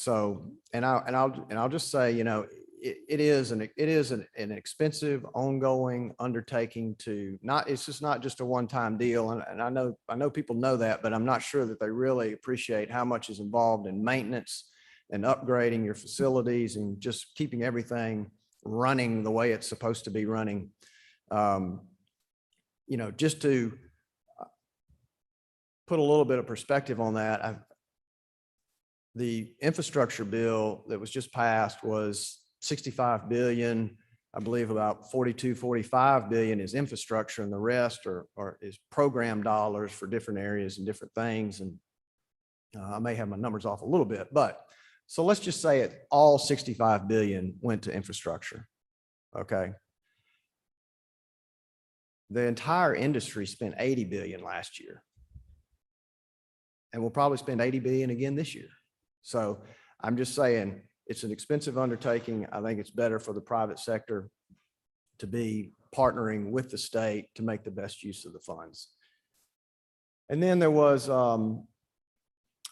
just say, you know, it is an expensive, ongoing undertaking to it's just not just a one-time deal. And I know people know that, but I'm not sure that they really appreciate how much is involved in maintenance and upgrading your facilities and just keeping everything running the way it's supposed to be running. You know, just to put a little bit of perspective on that, the infrastructure bill that was just passed was 65 billion. I believe about 42, 45 billion is infrastructure, and the rest is program dollars for different areas and different things. And I may have my numbers off a little bit, but so let's just say all 65 billion went to infrastructure. Okay. The entire industry spent 80 billion last year, and we'll probably spend 80 billion again this year. So I'm just saying, it's an expensive undertaking. I think it's better for the private sector to be partnering with the state to make the best use of the funds. And then there was some,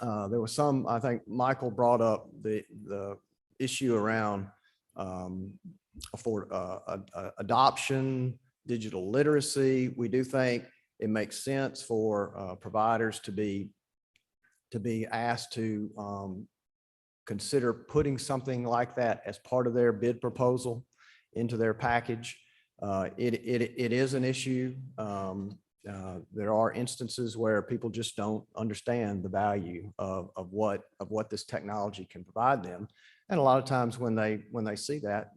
I think Michael brought up the issue around adoption, digital literacy. We do think it makes sense for providers to be asked to consider putting something like that as part of their bid proposal into their package. It is an issue. There are instances where people just don't understand the value of what this technology can provide them. And a lot of times when they see that,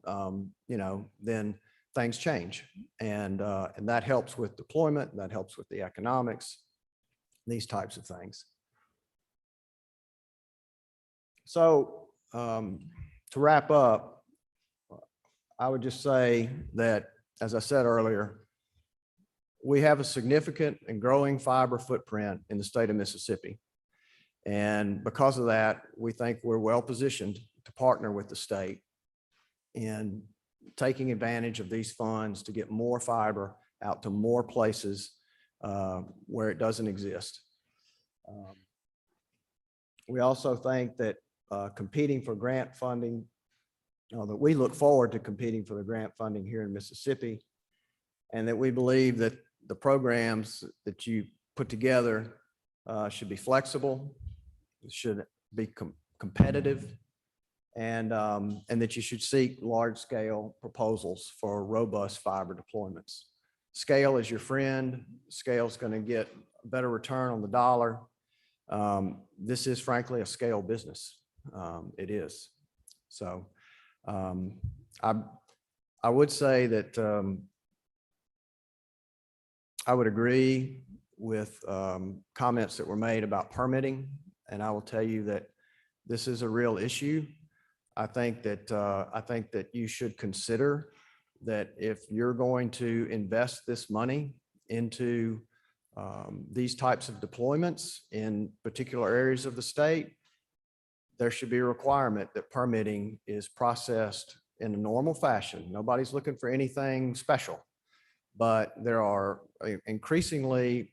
you know, then things change. And that helps with deployment, that helps with the economics, these types of things. So to wrap up, I would just say that, as I said earlier, we have a significant and growing fiber footprint in the state of Mississippi. And because of that, we think we're well positioned to partner with the state in taking advantage of these funds to get more fiber out to more places where it doesn't exist. We also think that competing for grant funding, that we look forward to competing for the grant funding here in Mississippi, and that we believe that the programs that you put together should be flexible, should be competitive, and that you should seek large-scale proposals for robust fiber deployments. Scale is your friend. Scale is going to get a better return on the dollar. This is frankly a scale business. It is. So I would say that I would agree with comments that were made about permitting, and I will tell you that this is a real issue. I think that you should consider that if you're going to invest this money into these types of deployments in particular areas of the state, there should be a requirement that permitting is processed in a normal fashion. Nobody's looking for anything special, but there are increasingly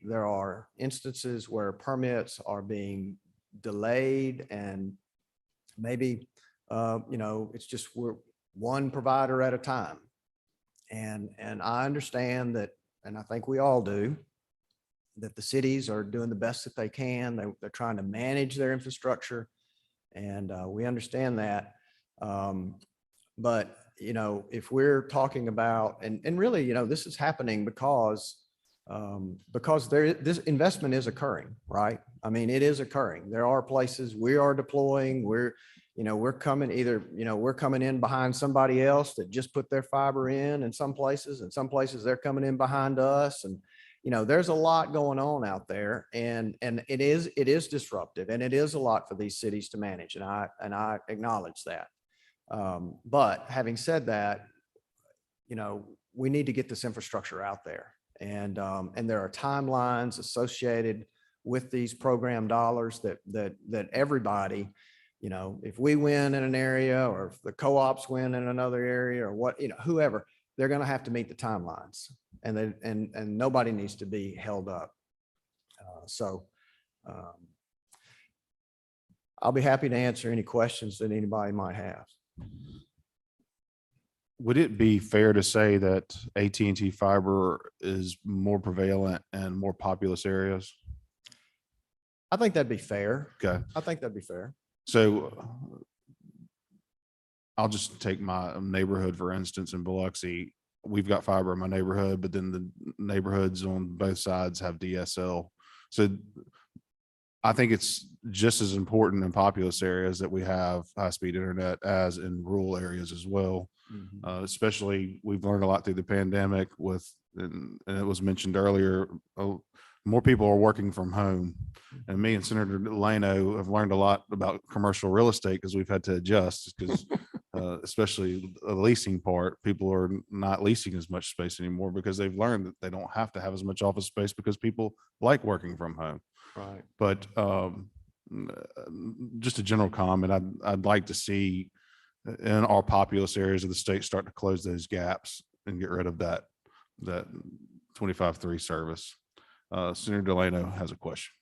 instances where permits are being delayed, and maybe it's just we're one provider at a time. And I understand that, and I think we all do, that the cities are doing the best that they can. They're trying to manage their infrastructure, and we understand that. But if we're talking about, and really, this is happening because Because this investment is occurring, right? I mean, it is occurring. There are places we are deploying, we're coming we're coming in behind somebody else that just put their fiber in some places, and some places they're coming in behind us. And, there's a lot going on out there, and it is disruptive, and it is a lot for these cities to manage. And I acknowledge that. But having said that, we need to get this infrastructure out there. And there are timelines associated with these program dollars that everybody, if we win in an area, or if the co-ops win in another area, or whoever, they're going to have to meet the timelines, and nobody needs to be held up. I'll be happy to answer any questions that anybody might have. Would it be fair to say that AT&T fiber is more prevalent in more populous areas? I think that'd be fair. Okay. I think that'd be fair. So I'll just take my neighborhood, for instance, in Biloxi. We've got fiber in my neighborhood, but then the neighborhoods on both sides have DSL. So I think it's just as important in populous areas that we have high-speed internet as in rural areas as well. Especially, we've learned a lot through the pandemic and it was mentioned earlier, more people are working from home. And me and Senator Delano have learned a lot about commercial real estate because we've had to adjust, because especially the leasing part, people are not leasing as much space anymore because they've learned that they don't have to have as much office space because people like working from home. Right. But just a general comment, I'd like to see in our populous areas of the state start to close those gaps and get rid of that 25/3 service. Senator Delano has a question.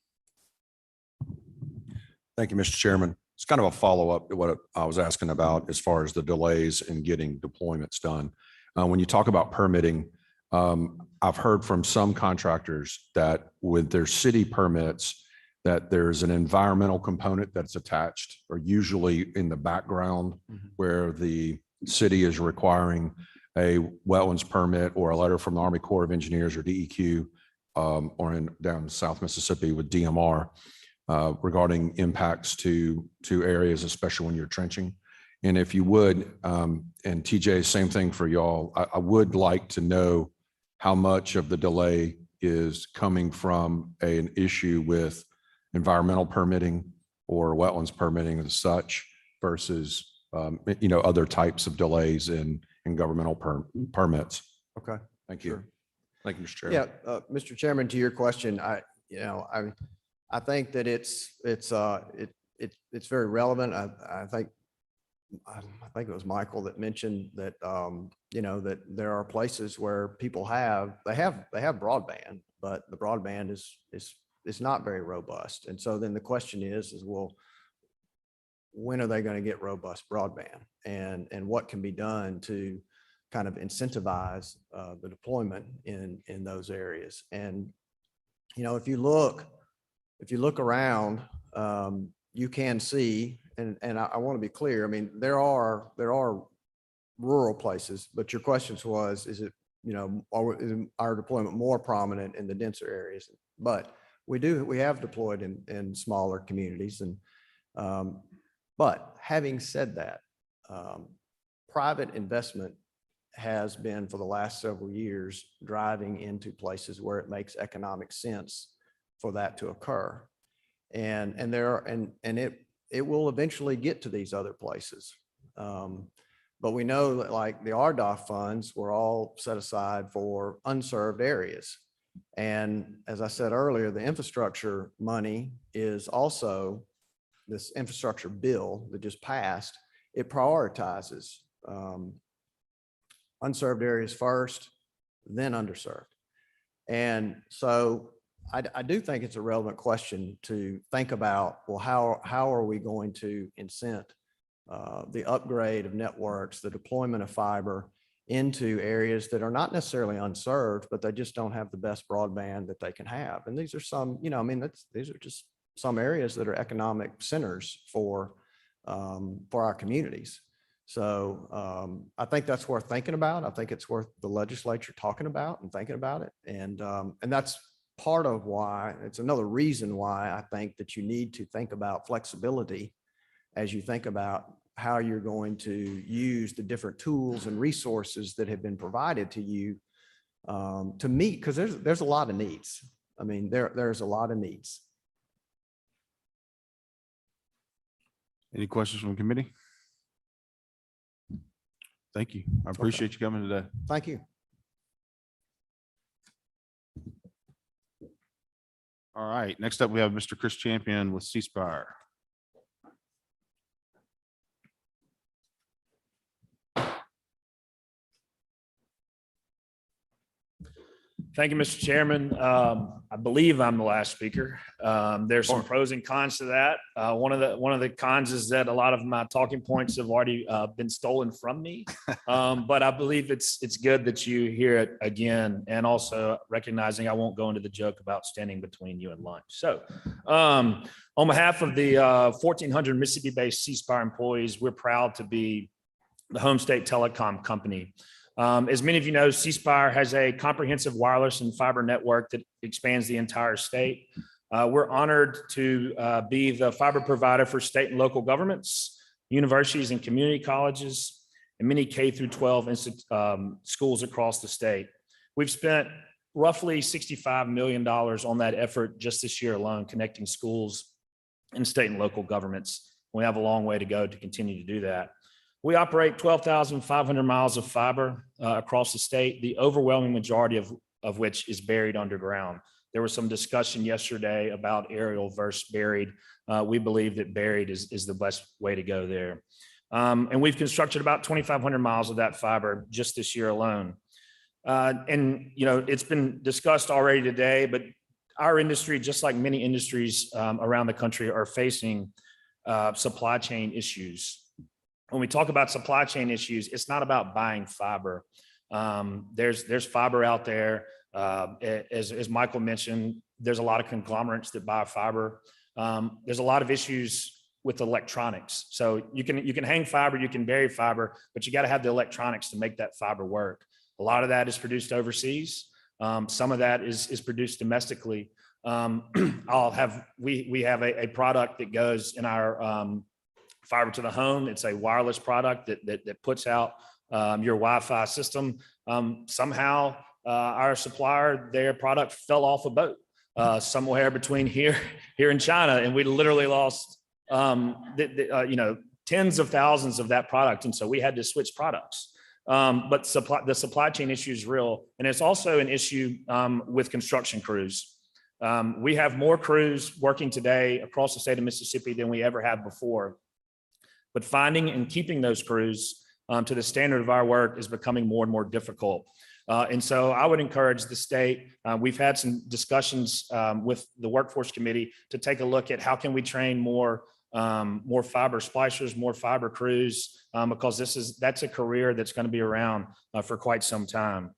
Thank you, Mr. Chairman. It's kind of a follow-up to what I was asking about as far as the delays in getting deployments done. When you talk about permitting, I've heard from some contractors that with their city permits, that there's an environmental component that's attached, or usually in the background, where the city is requiring a wetlands permit or a letter from the Army Corps of Engineers or DEQ, or down South Mississippi with DMR, regarding impacts to areas, especially when you're trenching. And if you would, and TJ, same thing for y'all, I would like to know how much of the delay is coming from an issue with environmental permitting or wetlands permitting as such versus, other types of delays in governmental permits. Okay. Thank you. Sure. Thank you, Mr. Chairman. Yeah, Mr. Chairman, to your question, I think that it's very relevant. I think it was Michael that mentioned that, that there are places where people have broadband, but the broadband is not very robust. And so then the question is, well, when are they going to get robust broadband, and what can be done to kind of incentivize the deployment in those areas? And, if you look around, you can see, and I want to be clear, I mean, there are rural places, but your question was, is it, is our deployment more prominent in the denser areas? But we have deployed in smaller communities. And but having said that, private investment has been, for the last several years, driving into places where it makes economic sense for that to occur. And it will eventually get to these other places. But we know that, like, the RDOF funds were all set aside for unserved areas. And as I said earlier, the infrastructure money is also, this infrastructure bill that just passed, it prioritizes unserved areas first, then underserved. And so I do think it's a relevant question to think about, well, how are we going to incent the upgrade of networks, the deployment of fiber into areas that are not necessarily unserved, but they just don't have the best broadband that they can have. And these are some, these are just some areas that are economic centers for our communities. So I think that's worth thinking about. I think it's worth the legislature talking about and thinking about it. And that's part of why, it's another reason why I think that you need to think about flexibility as you think about how you're going to use the different tools and resources that have been provided to you to meet, because there's a lot of needs. I mean, there's a lot of needs. Any questions from the committee? Thank you. I appreciate you coming today. Thank you. All right, next up, we have Mr. Chris Champion with C Spire. Thank you, Mr. Chairman. I believe I'm the last speaker. There's some pros and cons to that. One of the cons is that a lot of my talking points have already been stolen from me. But I believe it's good that you hear it again, and also recognizing I won't go into the joke about standing between you and lunch. So on behalf of the 1,400 Mississippi-based C Spire employees, we're proud to be the home state telecom company. As many of you know, C Spire has a comprehensive wireless and fiber network that expands the entire state. We're honored to be the fiber provider for state and local governments, universities and community colleges, and many K through 12 schools across the state. We've spent roughly $65 million on that effort just this year alone, connecting schools and state and local governments. We have a long way to go to continue to do that. We operate 12,500 miles of fiber across the state, the overwhelming majority of which is buried underground. There was some discussion yesterday about aerial versus buried. We believe that buried is the best way to go there. And we've constructed about 2,500 miles of that fiber just this year alone. And, you know, it's been discussed already today, but our industry, just like many industries around the country, are facing supply chain issues. When we talk about supply chain issues, it's not about buying fiber. There's fiber out there. As Michael mentioned, there's a lot of conglomerates that buy fiber. There's a lot of issues with electronics. So you can hang fiber, you can bury fiber, but you got to have the electronics to make that fiber work. A lot of that is produced overseas. Some of that is produced domestically. We have a product that goes in our fiber to the home. It's a wireless product that puts out your Wi-Fi system. Somehow our supplier, their product fell off a boat somewhere between here in China, and we literally lost tens of thousands of that product, and so we had to switch products. But the supply chain issue is real, and it's also an issue with construction crews. We have more crews working today across the state of Mississippi than we ever have before. But finding and keeping those crews to the standard of our work is becoming more and more difficult. And so I would encourage the state, we've had some discussions with the workforce committee to take a look at how can we train more fiber splicers, more fiber crews, because that's a career that's going to be around for quite some time.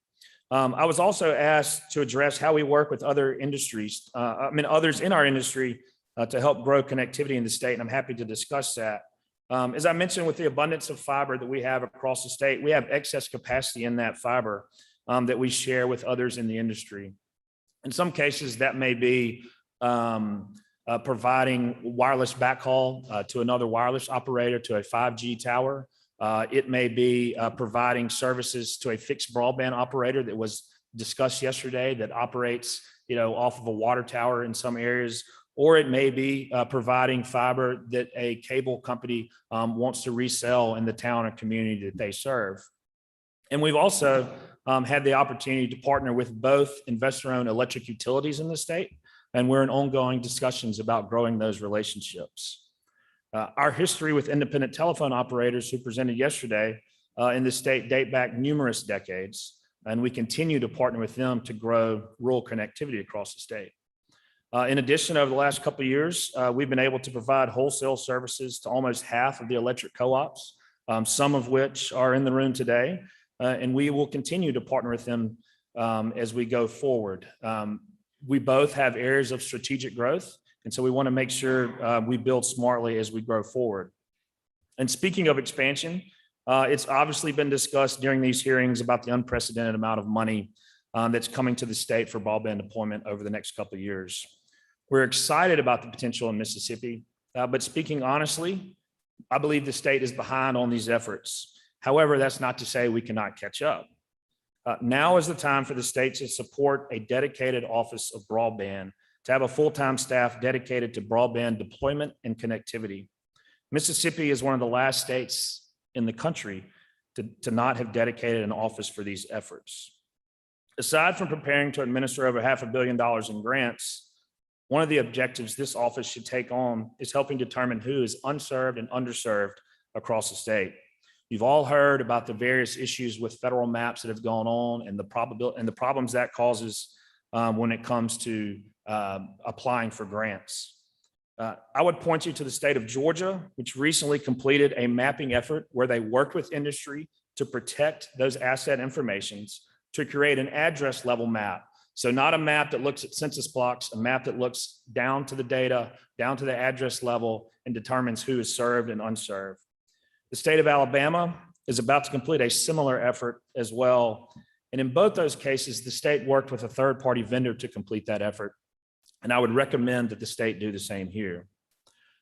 I was also asked to address how we work with other industries, others in our industry to help grow connectivity in the state, and I'm happy to discuss that. As I mentioned, with the abundance of fiber that we have across the state, we have excess capacity in that fiber that we share with others in the industry. In some cases, that may be providing wireless backhaul to another wireless operator to a 5G tower. It may be providing services to a fixed broadband operator that was discussed yesterday that operates, off of a water tower in some areas. Or it may be providing fiber that a cable company wants to resell in the town or community that they serve. And we've also had the opportunity to partner with both investor-owned electric utilities in the state, and we're in ongoing discussions about growing those relationships. Our history with independent telephone operators who presented yesterday in the state date back numerous decades, and we continue to partner with them to grow rural connectivity across the state. In addition, over the last couple of years, we've been able to provide wholesale services to almost half of the electric co-ops, some of which are in the room today, and we will continue to partner with them as we go forward. We both have areas of strategic growth, and so we want to make sure we build smartly as we grow forward. And speaking of expansion, It's obviously been discussed during these hearings about the unprecedented amount of money that's coming to the state for broadband deployment over the next couple of years. We're excited about the potential in Mississippi, but speaking honestly, I believe the state is behind on these efforts. However, that's not to say we cannot catch up. Now is the time for the state to support a dedicated office of broadband, to have a full-time staff dedicated to broadband deployment and connectivity. Mississippi is one of the last states in the country to not have dedicated an office for these efforts. Aside from preparing to administer over $500 million in grants, one of the objectives this office should take on is helping determine who is unserved and underserved across the state. You've all heard about the various issues with federal maps that have gone on and the problems that causes when it comes to applying for grants. I would point you to the state of Georgia, which recently completed a mapping effort where they worked with industry to protect those asset informations to create an address level map. So not a map that looks at census blocks, a map that looks down to the data, down to the address level, and determines who is served and unserved. The state of Alabama is about to complete a similar effort as well. And in both those cases, the state worked with a third-party vendor to complete that effort. And I would recommend that the state do the same here.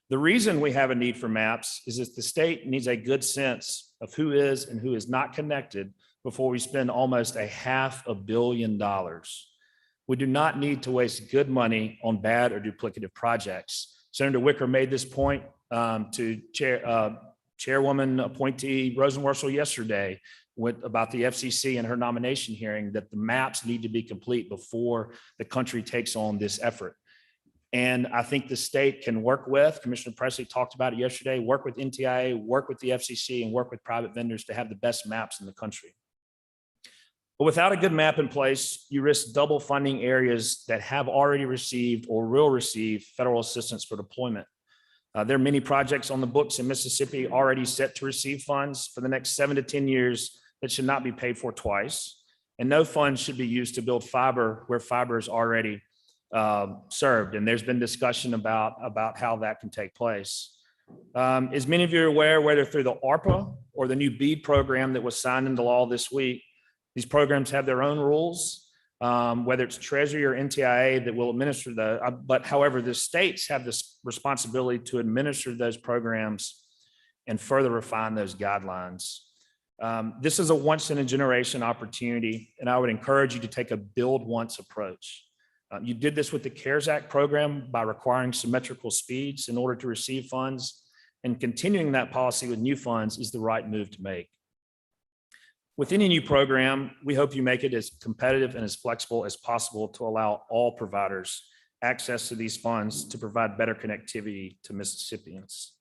The reason we have a need for maps is that the state needs a good sense of who is and who is not connected before we spend almost $500 million. We do not need to waste good money on bad or duplicative projects. Senator Wicker made this point to Chairwoman appointee Rosenworcel yesterday about the FCC and her nomination hearing, that the maps need to be complete before the country takes on this effort. And I think the state can work with, Commissioner Presley talked about it yesterday, work with NTIA, work with the FCC, and work with private vendors to have the best maps in the country. But without a good map in place, you risk double funding areas that have already received or will receive federal assistance for deployment. There are many projects on the books in Mississippi already set to receive funds for the next 7 to 10 years that should not be paid for twice. And no funds should be used to build fiber where fiber is already served. And there's been discussion about how that can take place. As many of you are aware, whether through the ARPA or the new BEAD program that was signed into law this week, these programs have their own rules, whether it's Treasury or NTIA that will administer but however, the states have this responsibility to administer those programs and further refine those guidelines. This is a once in a generation opportunity, and I would encourage you to take a build once approach. You did this with the CARES Act program by requiring symmetrical speeds in order to receive funds, and continuing that policy with new funds is the right move to make. With any new program, we hope you make it as competitive and as flexible as possible to allow all providers access to these funds to provide better connectivity to Mississippians.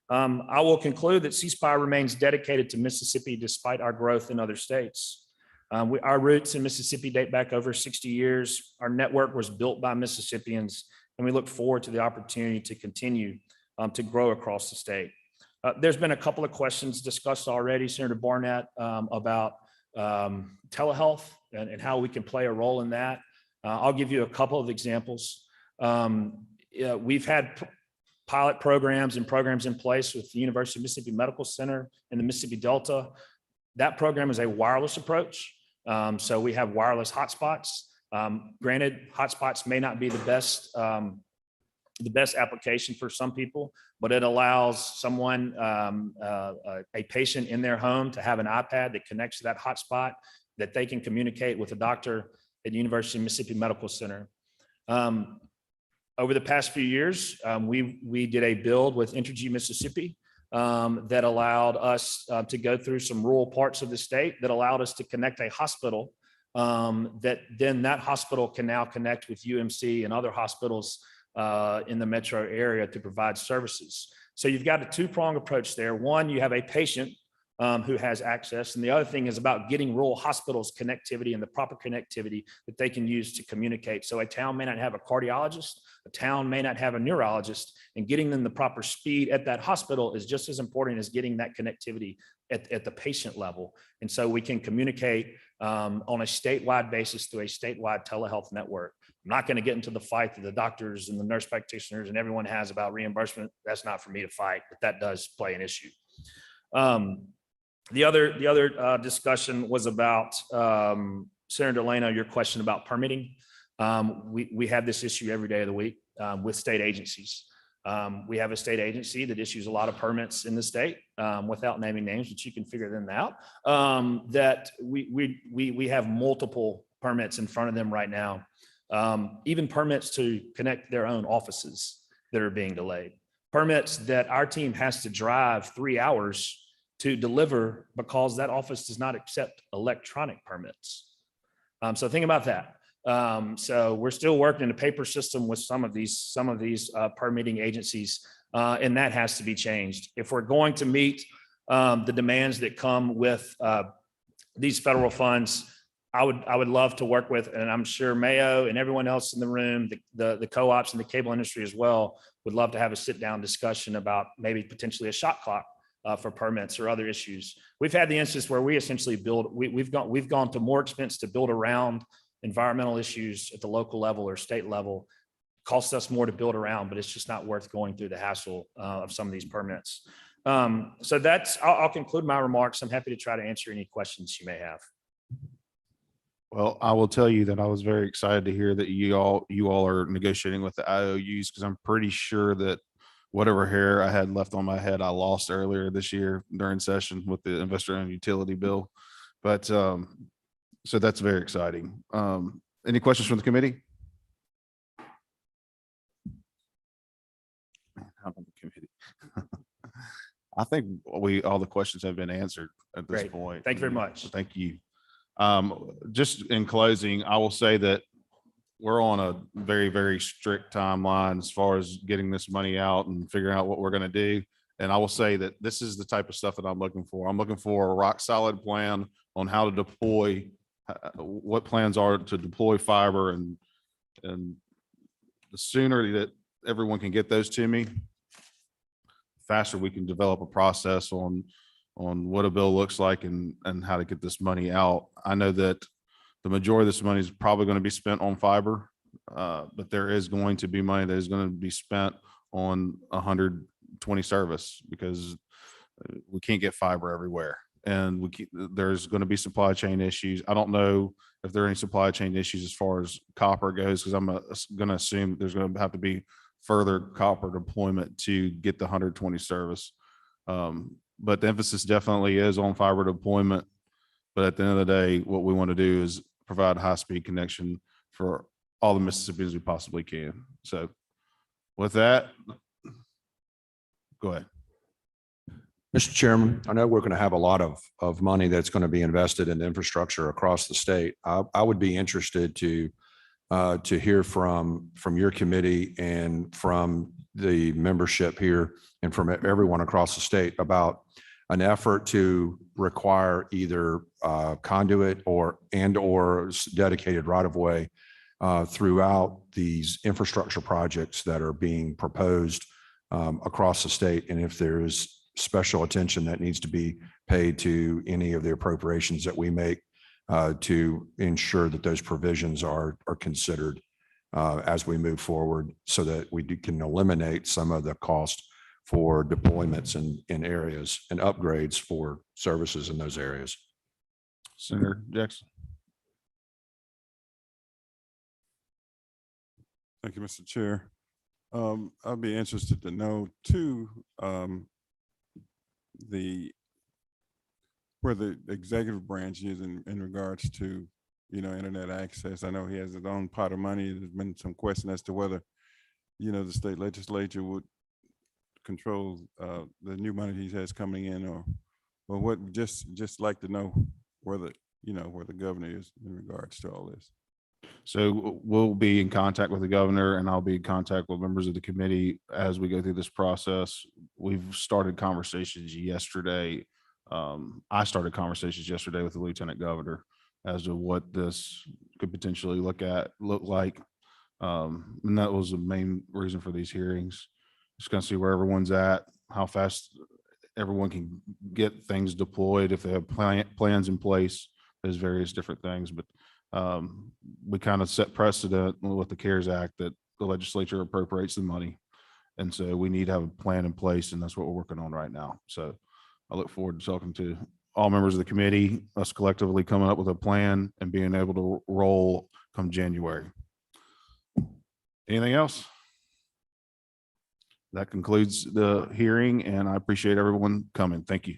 I will conclude that C-SPI remains dedicated to Mississippi despite our growth in other states. Our roots in Mississippi date back over 60 years. Our network was built by Mississippians, and we look forward to the opportunity to continue to grow across the state. There's been a couple of questions discussed already, Senator Barnett, about telehealth and how we can play a role in that. I'll give you a couple of examples. We've had pilot programs and programs in place with the University of Mississippi Medical Center in the Mississippi Delta. That program is a wireless approach. So we have wireless hotspots. Granted, hotspots may not be the best application for some people, but it allows someone, a patient in their home, to have an iPad that connects to that hotspot that they can communicate with a doctor at the University of Mississippi Medical Center. Over the past few years, we did a build with Entergy Mississippi that allowed us to go through some rural parts of the state that allowed us to connect a hospital that hospital can now connect with UMC and other hospitals in the metro area to provide services. So you've got a two-pronged approach there. One, you have a patient who has access, and the other thing is about getting rural hospitals connectivity and the proper connectivity that they can use to communicate. So a town may not have a cardiologist, a town may not have a neurologist, and getting them the proper speed at that hospital is just as important as getting that connectivity at the patient level. And so we can communicate on a statewide basis through a statewide telehealth network. I'm not going to get into the fight that the doctors and the nurse practitioners and everyone has about reimbursement. That's not for me to fight, but that does play an issue. The other discussion was about, Senator Delano, your question about permitting. We have this issue every day of the week with state agencies. We have a state agency that issues a lot of permits in the state, without naming names, but you can figure them out. That we have multiple permits in front of them right now. Even permits to connect their own offices that are being delayed. Permits that our team has to drive 3 hours to deliver because that office does not accept electronic permits. So think about that. So we're still working in a paper system with some of these permitting agencies, and that has to be changed. If we're going to meet the demands that come with these federal funds, I would love to work with, and I'm sure Mayo and everyone else in the room, the co-ops and the cable industry as well, would love to have a sit-down discussion about maybe potentially a shot clock for permits or other issues. We've had the instance where we essentially we've gone to more expense to build around environmental issues at the local level or state level. Costs us more to build around, but it's just not worth going through the hassle of some of these permits. So I'll conclude my remarks. I'm happy to try to answer any questions you may have. Well, I will tell you that I was very excited to hear that you all are negotiating with the IOUs, because I'm pretty sure that whatever hair I had left on my head, I lost earlier this year during session with the investor-owned utility bill. But so that's very exciting. Any questions from the committee? I think all the questions have been answered at this Great. point. Thank you very much. Thank you. Just in closing, I will say that we're on a very, very strict timeline as far as getting this money out and figuring out what we're going to do. And I will say that this is the type of stuff that I'm looking for. I'm looking for a rock solid plan on how to deploy, what plans are to deploy fiber, and the sooner that everyone can get those to me, faster we can develop a process on what a bill looks like and how to get this money out. I know that the majority of this money is probably going to be spent on fiber, but there is going to be money that is going to be spent on 120 service, because we can't get fiber everywhere. And there's going to be supply chain issues. I don't know if there are any supply chain issues as far as copper goes, because I'm going to assume there's going to have to be further copper deployment to get the 120 service. But the emphasis definitely is on fiber deployment. But at the end of the day, what we want to do is provide high-speed connection for all the Mississippians we possibly can. So with that, go ahead. Mr. Chairman, I know we're going to have a lot of money that's going to be invested in infrastructure across the state. I would be interested to hear from your committee and from the membership here and from everyone across the state about an effort to require either conduit or dedicated right of way throughout these infrastructure projects that are being proposed across the state. And if there is special attention that needs to be paid to any of the appropriations that we make to ensure that those provisions are considered as we move forward, so that we can eliminate some of the cost for deployments in areas and upgrades for services in those areas. Senator Jackson. Thank you, Mr. Chair. I'd be interested to know too, where the executive branch is in regards to, internet access. I know he has his own pot of money. There's been some question as to whether, the state legislature would control the new money he has coming in, or what. Just like to know where the governor is in regards to all this. So we'll be in contact with the governor, and I'll be in contact with members of the committee as we go through this process. We've started conversations yesterday. I started conversations yesterday with the lieutenant governor as to what this could potentially look like. And that was the main reason for these hearings. Just gonna see where everyone's at, how fast everyone can get things deployed, if they have plans in place, there's various different things. But we kind of set precedent with the CARES Act that the legislature appropriates the money. And so we need to have a plan in place, and that's what we're working on right now. So I look forward to talking to all members of the committee, us collectively coming up with a plan and being able to roll come January. Anything else? That concludes the hearing, and I appreciate everyone coming. Thank you.